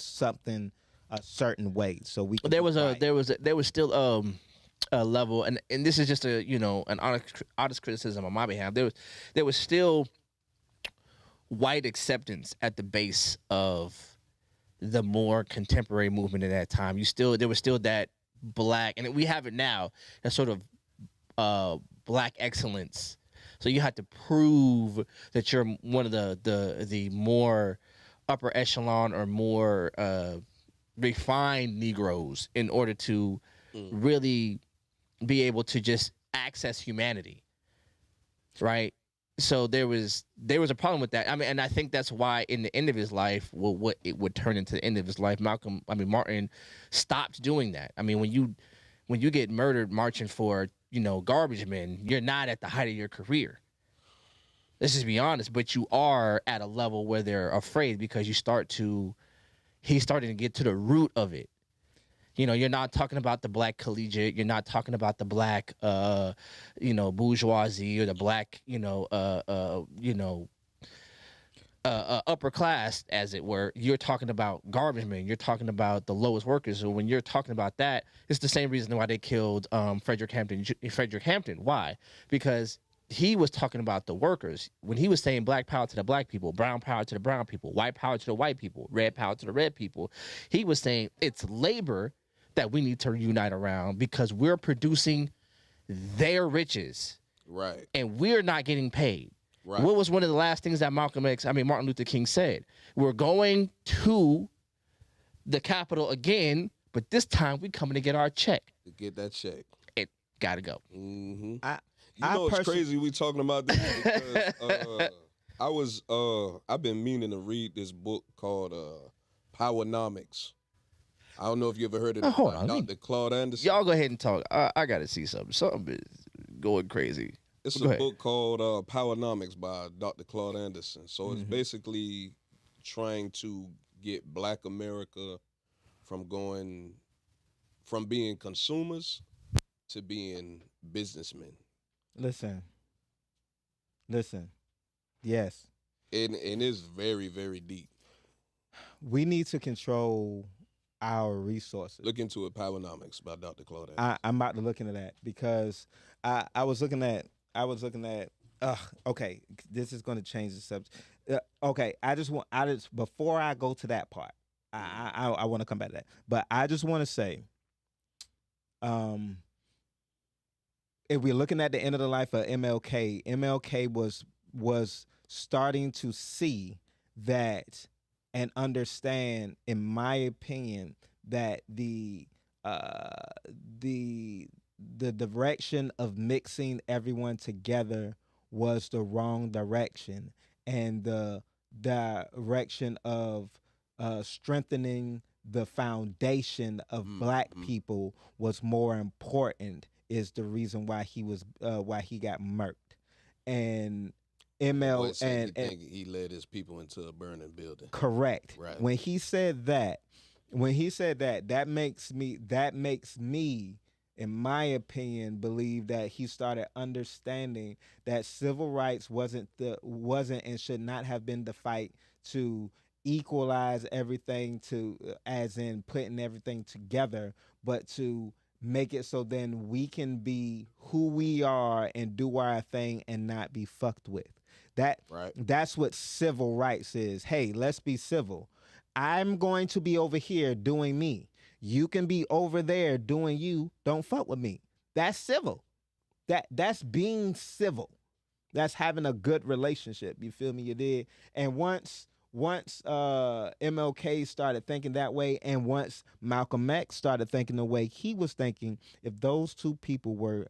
something a certain way. So we. There was still a level, and this is just an honest criticism on my behalf. There was still white acceptance at the base of the more contemporary movement at that time. There was still that black, and we have it now, that sort of black excellence. So you had to prove that you're one of the more upper echelon or more refined Negroes in order to really be able to just access humanity, right? So there was a problem with that. And I think that's why in the end of his life, what it would turn into the end of his life, Martin stopped doing that. When you get murdered marching for garbage men, you're not at the height of your career. Let's just be honest. But you are at a level where they're afraid, because he's starting to get to the root of it. You're not talking about the black collegiate. You're not talking about the black, bourgeoisie, or the black, upper class, as it were. You're talking about garbage men. You're talking about the lowest workers. So when you're talking about that, it's the same reason why they killed Frederick Hampton. Why? Because he was talking about the workers. When he was saying black power to the black people, brown power to the brown people, white power to the white people, red power to the red people, he was saying it's labor that we need to unite around, because we're producing their riches. Right. And we're not getting paid. Right. What was one of the last things that Martin Luther King said? We're going to the Capitol again, but this time we coming to get our check. To get that check. It gotta go. Mm-hmm. I It's crazy we talking about this, because I've been meaning to read this book called Powernomics. I don't know if you ever heard of it. Hold on, Dr. Claude Anderson. Y'all go ahead and talk. I gotta see something. Something is going crazy. It's Go a ahead. book called Powernomics by Dr. Claude Anderson. So it's basically trying to get Black America from being consumers to being businessmen. Listen. Yes, And it's very, very deep. we need to control our resources. Look into it, Powernomics by Dr. Claude Anderson. I'm about to look into that, because I was looking at. Okay, this is going to change the subject. Okay, before I go to that part, I want to come back to that, but I just want to say, if we're looking at the end of the life of MLK was starting to see that and understand, in my opinion, that the direction of mixing everyone together was the wrong direction, and the direction of strengthening the foundation of black people was more important is the reason why he got murked. And Boy ML said and he led his people into a burning building. correct. Right. When he said that, that makes me, in my opinion, believe that he started understanding that civil rights wasn't and should not have been the fight to equalize everything, to as in putting everything together, but to make it so then we can be who we are and do our thing and not be fucked with. That's what civil rights is. Hey, let's be civil. I'm going to be over here doing me. You can be over there doing you. Don't fuck with me. That's civil. That's being civil. That's having a good relationship. You feel me? You did. And once MLK started thinking that way, and once Malcolm X started thinking the way he was thinking, if those two people were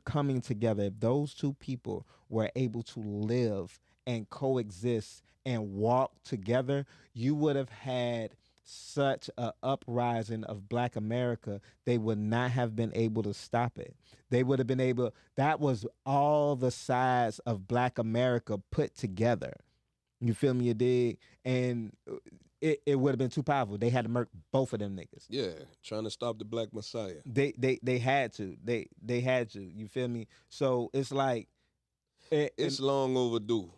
coming together, if those two people were able to live and coexist and walk together, you would have had such a uprising of Black America. They would not have been able to stop it. They would have been able. That was all the sides of Black America put together. You feel me? You dig? And it would have been too powerful. They had to murk both of them niggas. Yeah, trying to stop the Black Messiah. They had to. They had to. You feel me? So it's like it's long overdue.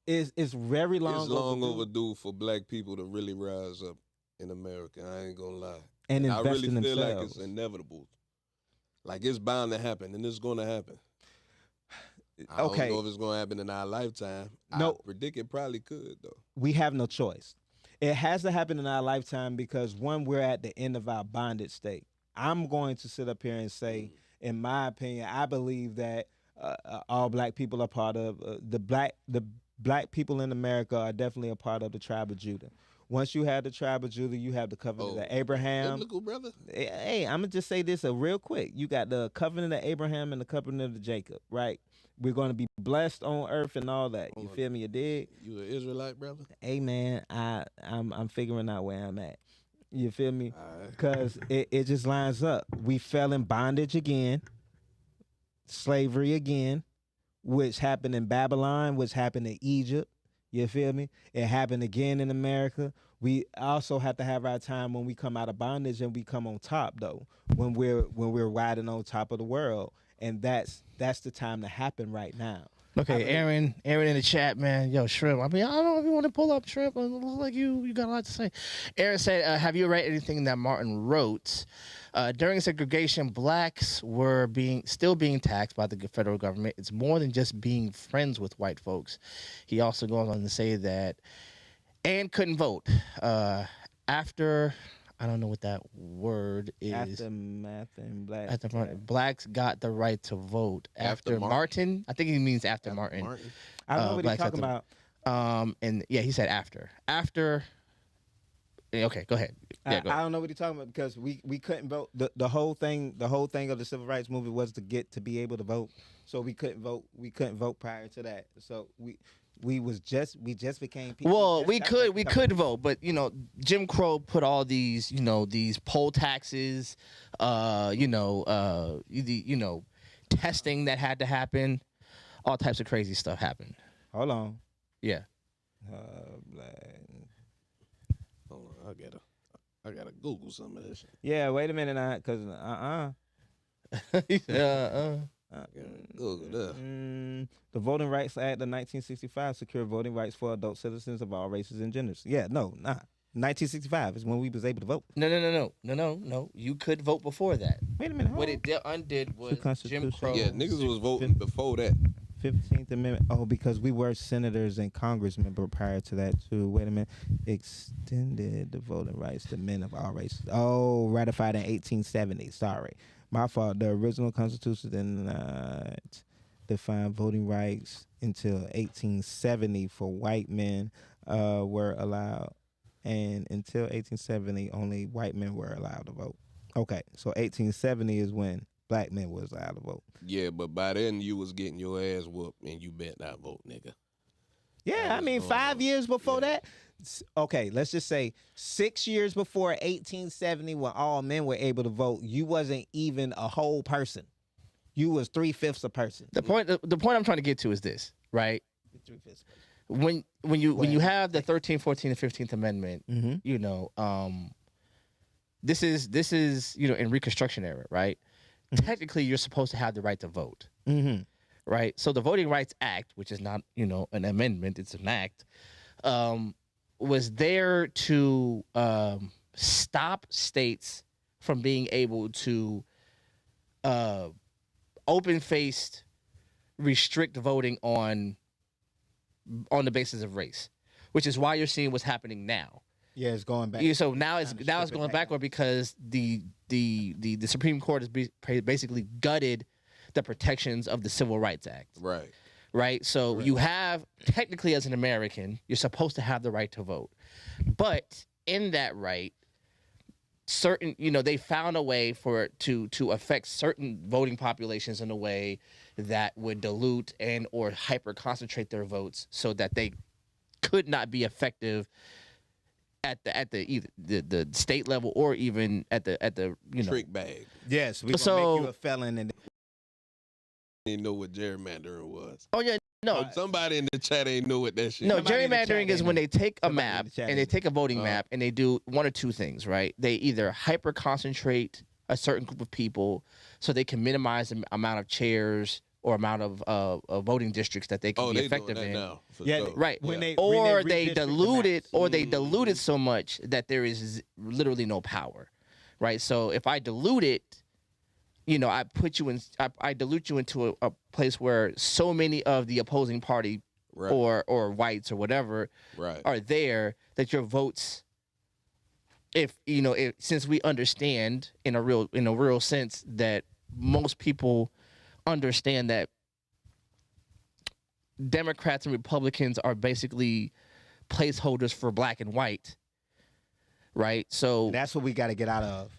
It's very long. It's long overdue for Black people to really rise up in America. I ain't gonna lie. And I invest really in feel themselves. like it's inevitable. Like it's bound to happen, and it's gonna happen. I don't know if it's gonna happen in our lifetime. No. I predict it probably could though. We have no choice. It has to happen in our lifetime because one, we're at the end of our bondage state. I'm going to sit up here and say, in my opinion, I believe that all Black people are part of the black people in America are definitely a part of the tribe of Judah. Once you have the tribe of Judah, you have the covenant of Abraham. Biblical, brother. Hey, I'm gonna just say this real quick. You got the covenant of Abraham and the covenant of Jacob, right? We're going to be blessed on earth and all that. You feel me? You dig? You an Israelite, brother? Hey, man, I'm figuring out where I'm at. You feel me? All right. Because it just lines up. We fell in bondage again, slavery again, which happened in Babylon, which happened in Egypt. You feel me? It happened again in America. We also have to have our time when we come out of bondage and we come on top, though, when we're riding on top of the world. And that's the time to happen right now. Okay, Aaron in the chat, man. Yo, Shrimp. I mean, I don't know if you want to pull up Shrimp. It looks like you got a lot to say. Aaron said, have you read anything that Martin wrote? During segregation, blacks were still being taxed by the federal government. It's more than just being friends with white folks. He also goes on to say that Anne couldn't vote. After... I don't know what that word is. Aftermath and black. Blacks got the right to vote after Martin. I think he means after Martin. I don't know what he's talking about. And yeah, he said after. After. Okay, go ahead. Yeah, I don't know what he's talking about because we couldn't vote. The whole thing of the civil rights movement was to be able to vote. So we couldn't vote. We couldn't vote prior to that. So we just became people. Well, we could vote, but Jim Crow put all these these poll taxes, testing that had to happen, all types of crazy stuff happened. Hold on. Yeah. Black. Hold on, I gotta Google some of this. Yeah, wait a minute, because Google that. The Voting Rights Act of 1965 secured voting rights for adult citizens of all races and genders. Yeah, no, nah. 1965 is when we was able to vote. No. You could vote before that. Wait a minute. What it undid was Jim Crow. Yeah, niggas was voting before that. 15th Amendment. Oh, because we were senators and congressmen prior to that too. Wait a minute. Extended the voting rights to men of all races. Oh, ratified in 1870. Sorry. My fault. The original Constitution did not define voting rights until 1870 for white men were allowed. And until 1870, only white men were allowed to vote. Okay, so 1870 is when black men was allowed to vote. Yeah, but by then you was getting your ass whooped and you bet not vote, nigga. Yeah, That I was mean, going 5 on. years before Yeah. that. Okay, let's just say 6 years before 1870, when all men were able to vote, you wasn't even a whole person. You was 3/5 a person. The point I'm trying to get to is this, right? 3/5 person. When you Well, have the 13th, 14th, and 15th Amendment, Mm-hmm. you know, this is you know, in Reconstruction era, right? Mhm. Technically, you're supposed to have the right to vote, Mm-hmm. right? So the Voting Rights Act, which is not, you know, an amendment, it's an act, was there to stop states from being able to open-faced restrict voting on the basis of race, which is why you're seeing what's happening now. Yeah, it's going back. Yeah, so now it's Kinda now it's strip it going back. backward because the Supreme Court has basically gutted the protections of the Civil Rights Act. Right. Right? So Right. you have, technically as an American, you're supposed to have the right to vote. But in that right, certain, you know, they found a way for it to affect certain voting populations in a way that would dilute and or hyper concentrate their votes so that they could not be effective at the either the state level or even at the you know. Trick bag. Yes, we gonna So- make you a felon and Didn't know what gerrymandering was. Oh yeah, no. Somebody in the chat ain't know what that shit. No, Somebody in the chat gerrymandering is ain't when know. they take a Somebody in map the chat and they ain't take a voting Uh. map and they do one or two things, right? They either hyper concentrate a certain group of people so they can minimize the amount of chairs or amount of voting districts that they can Oh, be they doing effective that in. now. For Yeah, sure. Right. When Yeah. they- Or redistrict they the dilute it, maps. or they dilute it so much that there is literally no power, right? So if I dilute it, you know, I put you in, I dilute you into a place where so many of the opposing party Right. or whites or whatever Right. are there that your votes, if you know, since we understand in a real sense that most people understand that Democrats and Republicans are basically placeholders for black and white, right? So That's what we got to get out of.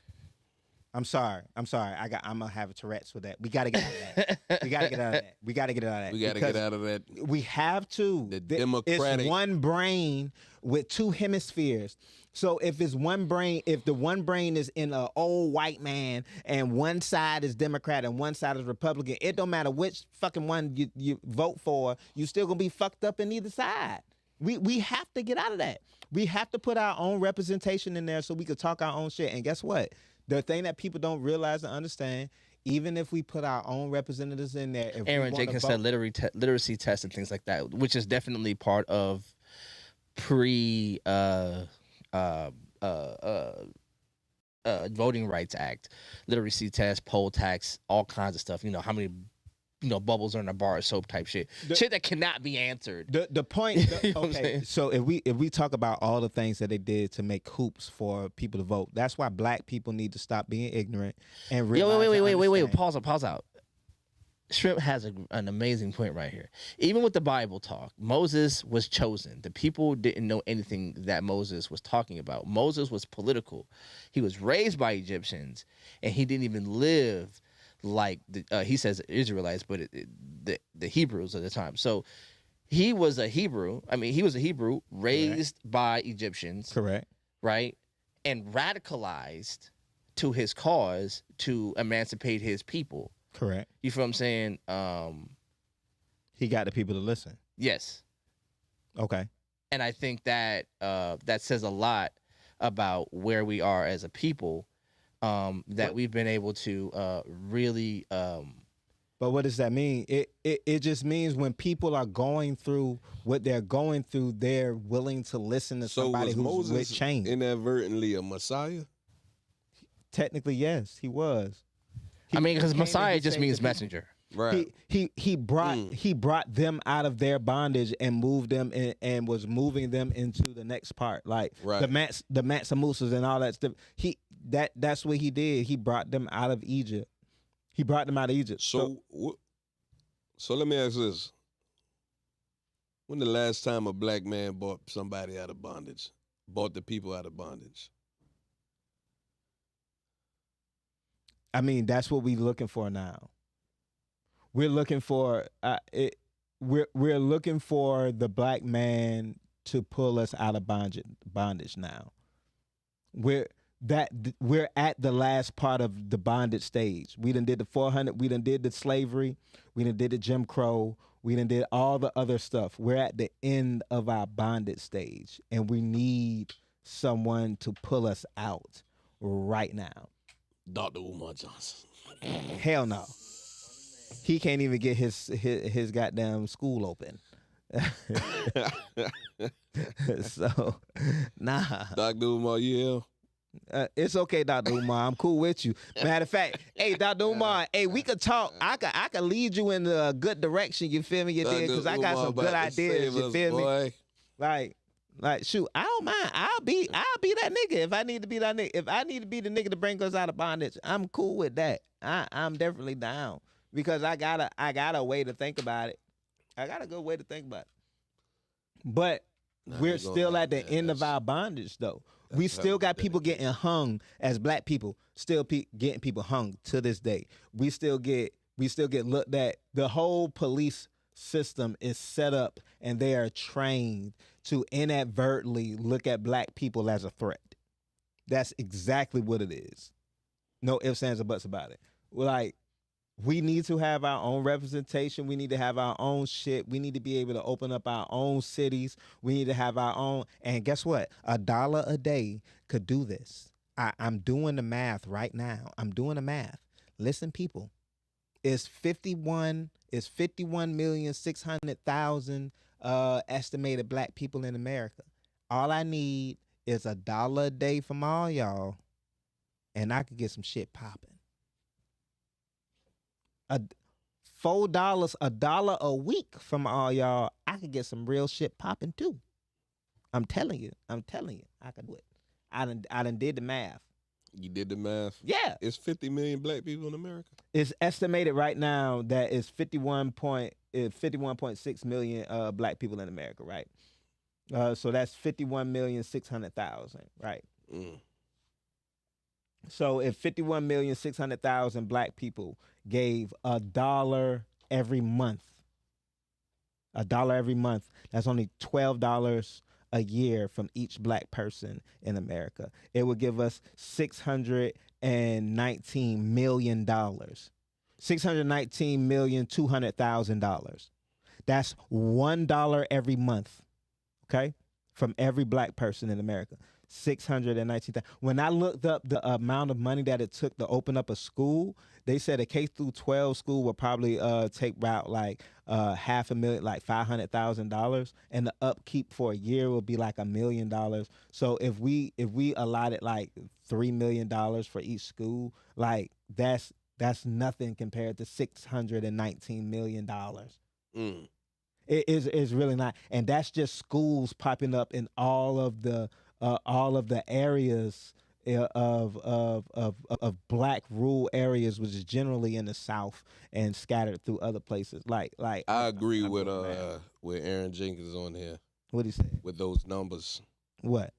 I'm sorry. I'm gonna have a Tourette's with that. We got to get out of that. We got to get out of that. We got to get out of that. We got to Because get out of that. We have to. The It's Democratic- one brain with two hemispheres. So if it's one brain, if the one brain is in an old white man and one side is Democrat and one side is Republican, it don't matter which fucking one you vote for, you still gonna be fucked up in either side. We have to get out of that. We have to put our own representation in there so we could talk our own shit. And guess what? The thing that people don't realize and understand, even if we put our own representatives in there, if Aaron we Jenkins vote, said literacy tests and things like that, which is definitely part of pre Voting Rights Act, literacy test, poll tax, all kinds of stuff. You know, how many, you know, bubbles are in a bar of soap type shit. Shit that cannot be answered. The point. You know what I'm Okay, saying? so if we talk about all the things that they did to make hoops for people to vote, that's why black people need to stop being ignorant and Yo, realize. wait, and understand. pause out. Shrimp has an amazing point right here. Even with the Bible talk, Moses was chosen. The people didn't know anything that Moses was talking about. Moses was political. He was raised by Egyptians, and he didn't even live like he says Israelites, but the Hebrews at the time. So he was a Hebrew. I mean, he was a Hebrew raised by Egyptians, Correct. right? And radicalized to his cause to emancipate his people. Correct. You feel what I'm saying? He got the people to listen. Yes. Okay. And I think that that says a lot about where we are as a people, that we've been able to really But what does that mean? It just means when people are going through what they're going through, they're willing to listen to So somebody was who's with Moses change. inadvertently a Messiah? Technically, yes, he was. He I mean, because came and Messiah he just saved means the people. messenger. Right. He brought them out of their bondage and moved them and was moving them into the next part, like Right. the Matsamusas and all that stuff. That's what he did. He brought them out of Egypt. He brought them out of Egypt. So let me ask this. When the last time a black man bought somebody out of bondage? Bought the people out of bondage? I mean, that's what we're looking for now. We're looking for we're looking for the black man to pull us out of bondage now. We're at the last part of the bondage stage. We done did the 400. We done did the slavery. We done did the Jim Crow. We done did all the other stuff. We're at the end of our bondage stage, and we need someone to pull us out right now. Dr. Umar Johnson. Hell no. He can't even get his goddamn school open. So, nah. Dr. Umar, yeah. It's okay, Dr. Umar. I'm cool with you. Matter of fact, hey, Dr. Umar, hey, we could talk. I could lead you in a good direction. You feel me? You did, because I got some good ideas. You feel me? Like, shoot, I don't mind. I'll be that nigga if I need to be that nigga. If I need to be the nigga to bring us out of bondage, I'm cool with that. I'm definitely down because I got a way to think about it. I got a good way to think about it. But we're still at the end of our bondage, though. We still got people getting hung as black people. Still getting people hung to this day. We still get looked at. The whole police system is set up, and they are trained to inadvertently look at black people as a threat. That's exactly what it is. No ifs, ands, or buts about it. Like, we need to have our own representation. We need to have our own shit. We need to be able to open up our own cities. We need to have our own. And guess what? $1 a day could do this. I'm doing the math right now. I'm doing the math. Listen, people. It's 51,600,000 estimated black people in America. All I need is $1 a day from all y'all, and I could get some shit popping. $4, $1 a week from all y'all, I could get some real shit popping too. I'm telling you, I could do it. I done did the math. You did the math? Yeah. It's 50 million black people in America. It's estimated right now that it's 51.6 million black people in America, right? So that's 51,600,000, right? Mm. So if 51,600,000 black people gave $1 every month, that's only $12 a year from each black person in America. It would give us $619 million. $619,200,000. That's $1 every month, okay, from every black person in America. 619,000. When I looked up the amount of money that it took to open up a school, they said a K through 12 school would probably take about like $500,000, like $500,000, and the upkeep for a year would be like $1 million. So if we allotted like $3 million for each school, like that's nothing compared to $619 million. Mm. It is really not, and that's just schools popping up in all of the areas of black rural areas, which is generally in the South and scattered through other places. Like I agree with Aaron Jenkins on here. What he said with those numbers. What?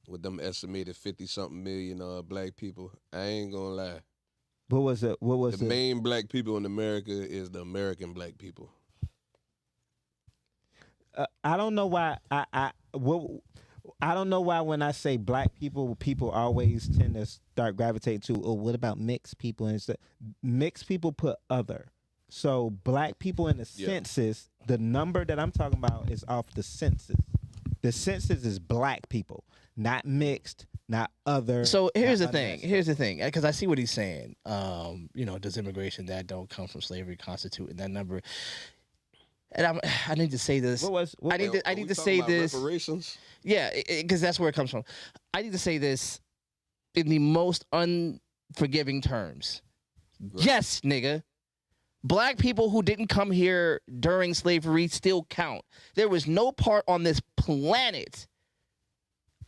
With them estimated 50-something million black people. I ain't gonna lie. What was it? The main black people in America is the American black people. I don't know why I don't know why when I say black people always tend to start gravitating to, oh, what about mixed people and stuff? Mixed people put other. So black people in the census, the number that I'm talking about is off the census. The census is black people, not mixed, not other. So here's the thing, because I see what he's saying. Does immigration that don't come from slavery constitute in that number? And I need to say this. I need to say this. Reparations? Yeah, because that's where it comes from. I need to say this in the most unforgiving terms. Right. Yes, nigga. Black people who didn't come here during slavery still count. There was no part on this planet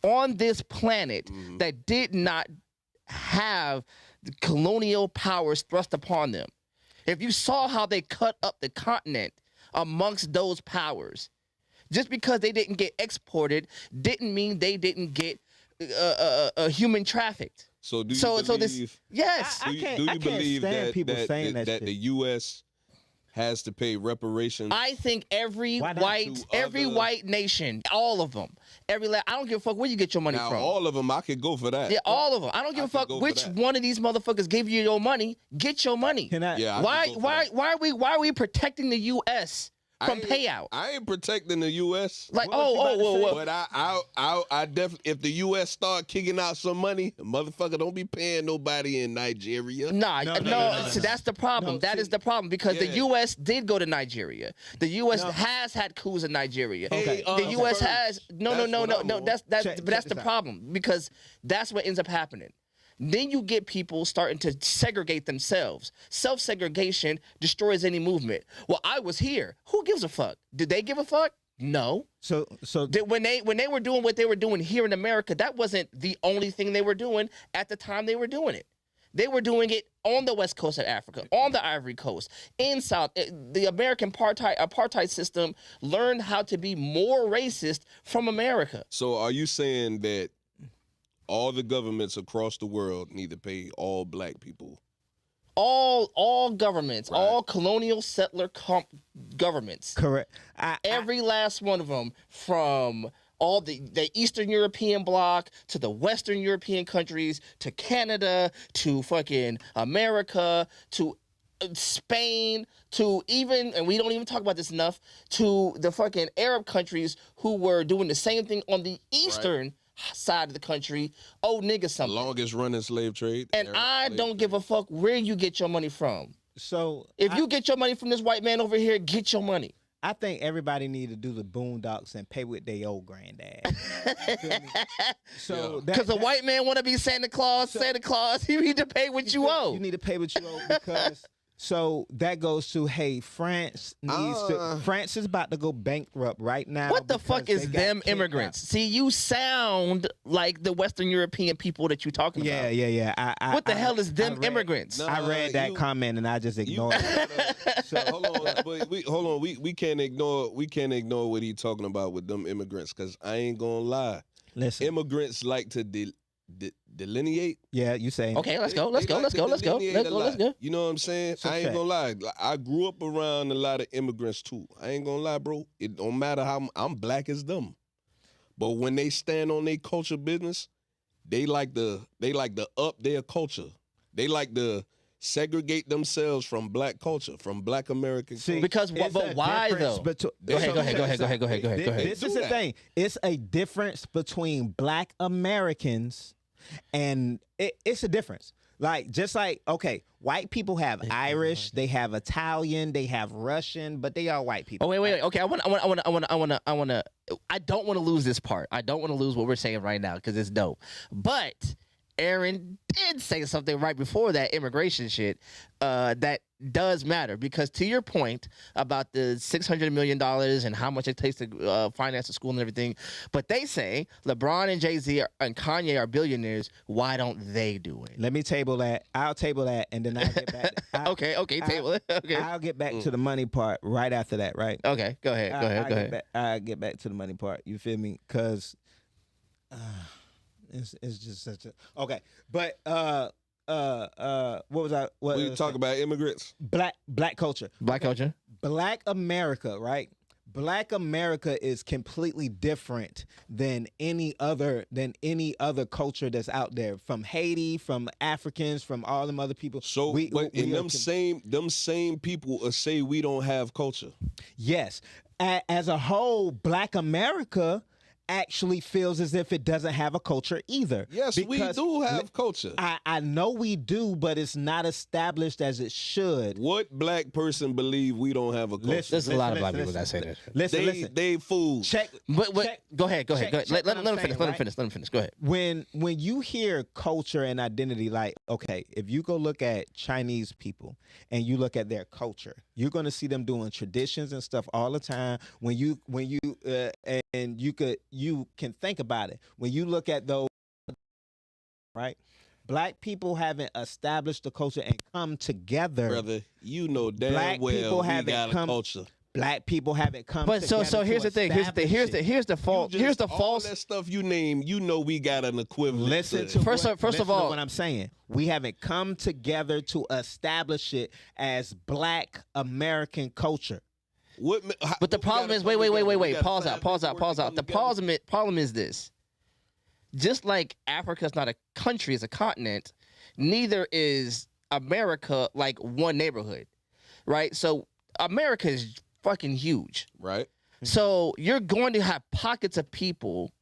that did not have the colonial powers thrust upon them. If you saw how they cut up the continent amongst those powers, just because they didn't get exported didn't mean they didn't get human trafficked. So do you believe? Yes. Do you believe that the U.S. has to pay reparations. I think every Why not? white nation, all of them, I don't give a fuck where you get your money Now, from. all of them, I could go for that. Yeah, all of them. I don't give a fuck which one of these motherfuckers give you your money. Get your money. Can I? Yeah, Why are we protecting the U.S. from payout? I ain't protecting the U.S. Like, But I definitely, if the U.S. start kicking out some money, motherfucker, don't be paying nobody in Nigeria. No. So that's the problem. That is the problem because the U.S. did go to Nigeria. The U.S. has had coups in Nigeria. Okay. The U.S. has no. That's the out. problem because that's what ends up happening. Then you get people starting to segregate themselves. Self-segregation destroys any movement. Well, I was here. Who gives a fuck? Did they give a fuck? No. So When they were doing what they were doing here in America, that wasn't the only thing they were doing at the time they were doing it. They were doing it on the west coast of Africa, on the Ivory Coast, in South. The American apartheid system learned how to be more racist from America. So are you saying that all the governments across the world need to pay all black people? All governments, Right. all colonial settler governments. correct. Every last one of them, from all the Eastern European bloc to the Western European countries to Canada to fucking America to Spain to even, and we don't even talk about this enough, to the fucking Arab countries who were doing the same thing on the Eastern side of the country. Oh, nigga, something. Longest running slave trade. And I don't give a fuck where you get your money from. So If you get your money from this white man over here, get your money. I think everybody need to do the boondocks and pay with their old granddad. Feel me? So Because a white man want to be Santa Claus, you need to pay what you owe. You need to pay what you owe because so that goes to France France is about to go bankrupt right now. What the fuck because is they got them kicked immigrants? out. See, you sound like the Western European people that you're talking about. Yeah. What the hell is them read- immigrants? No. I read that comment and I just ignored it. So hold on, we can't ignore what he's talking about with them immigrants, because I ain't gonna lie. Listen, Immigrants like to delineate. yeah, you saying Okay, let's go. They like to delineate a lot. Let's go. You know what I'm saying? It's a I ain't fact. gonna lie. I grew up around a lot of immigrants too. I ain't gonna lie, bro. It don't matter how I'm black as them, but when they stand on their culture business, they like to up their culture. They like to segregate themselves from black culture, from black American culture. See, Because it's but a why difference though? Go ahead. This is the thing. It's a difference between black Americans and it's a difference. Like, just like, okay, white people have Irish, they have Italian, they have Russian, but they are white people. Oh wait. Okay, I don't want to lose this part. I don't want to lose what we're saying right now because it's dope. But Aaron did say something right before that immigration shit that does matter, because to your point about the $600 million and how much it takes to finance a school and everything, but they say LeBron and Jay-Z and Kanye are billionaires. Why don't they do it? Let me table that. I'll table that, and then I'll get back. Okay, table it. Okay. I'll get back to the money part right after that, right? Okay, go ahead. I'll get back to the money part. You feel me? Because it's just such a okay. But what was I? What We talk about immigrants. black culture. Black culture. Black America, right? Black America is completely different than any other culture that's out there. From Haiti, from Africans, from all them other people. So, them same people say we don't have culture. Yes, as a whole, Black America actually feels as if it doesn't have a culture either. Yes, Because we do have culture. I know we do, but it's not established as it should. What black person believe we don't have a culture? There's a lot of black people that say that. Listen. They fools. Check. But check- go ahead. check Let what him I'm finish. saying, Let him right? finish. Go ahead. When you hear culture and identity, like, okay, if you go look at Chinese people and you look at their culture, you're gonna see them doing traditions and stuff all the time. When you can think about it. When you look at those, right? Black people haven't established the culture and come together. Brother, you know damn Black well people we haven't got a come- culture. Black people haven't come. But so here's the thing. Here's the fault. Here's the all false. that stuff you name. You know we got an equivalent. Listen to First of all, what I'm saying. We haven't come together to establish it as Black American culture. But the problem is, wait. Pause out. The problem is this. Just like Africa is not a country, it's a continent, neither is America like one neighborhood, right? So America is fucking huge. Right. So you're going to have pockets of people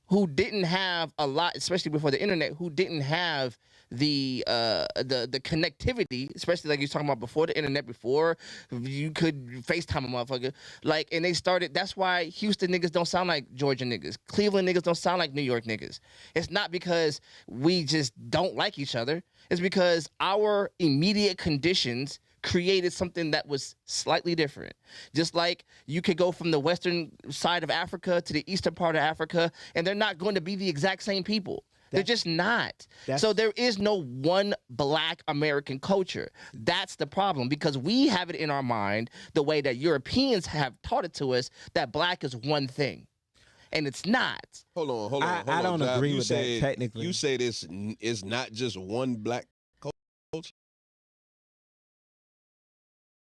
who didn't have a lot, especially before the internet, who didn't have the connectivity, especially like you're talking about before the internet, before you could FaceTime a motherfucker. Like, and they started, that's why Houston niggas don't sound like Georgia niggas. Cleveland niggas don't sound like New York niggas. It's not because we just don't like each other. It's because our immediate conditions created something that was slightly different. Just like you could go from the western side of Africa to the eastern part of Africa, and they're not going to be the exact same people. They're just not. So there is no one Black American culture. That's the problem, because we have it in our mind the way that Europeans have taught it to us that Black is one thing. And it's not. Hold on. I don't agree with that technically. You say this is not just one Black culture?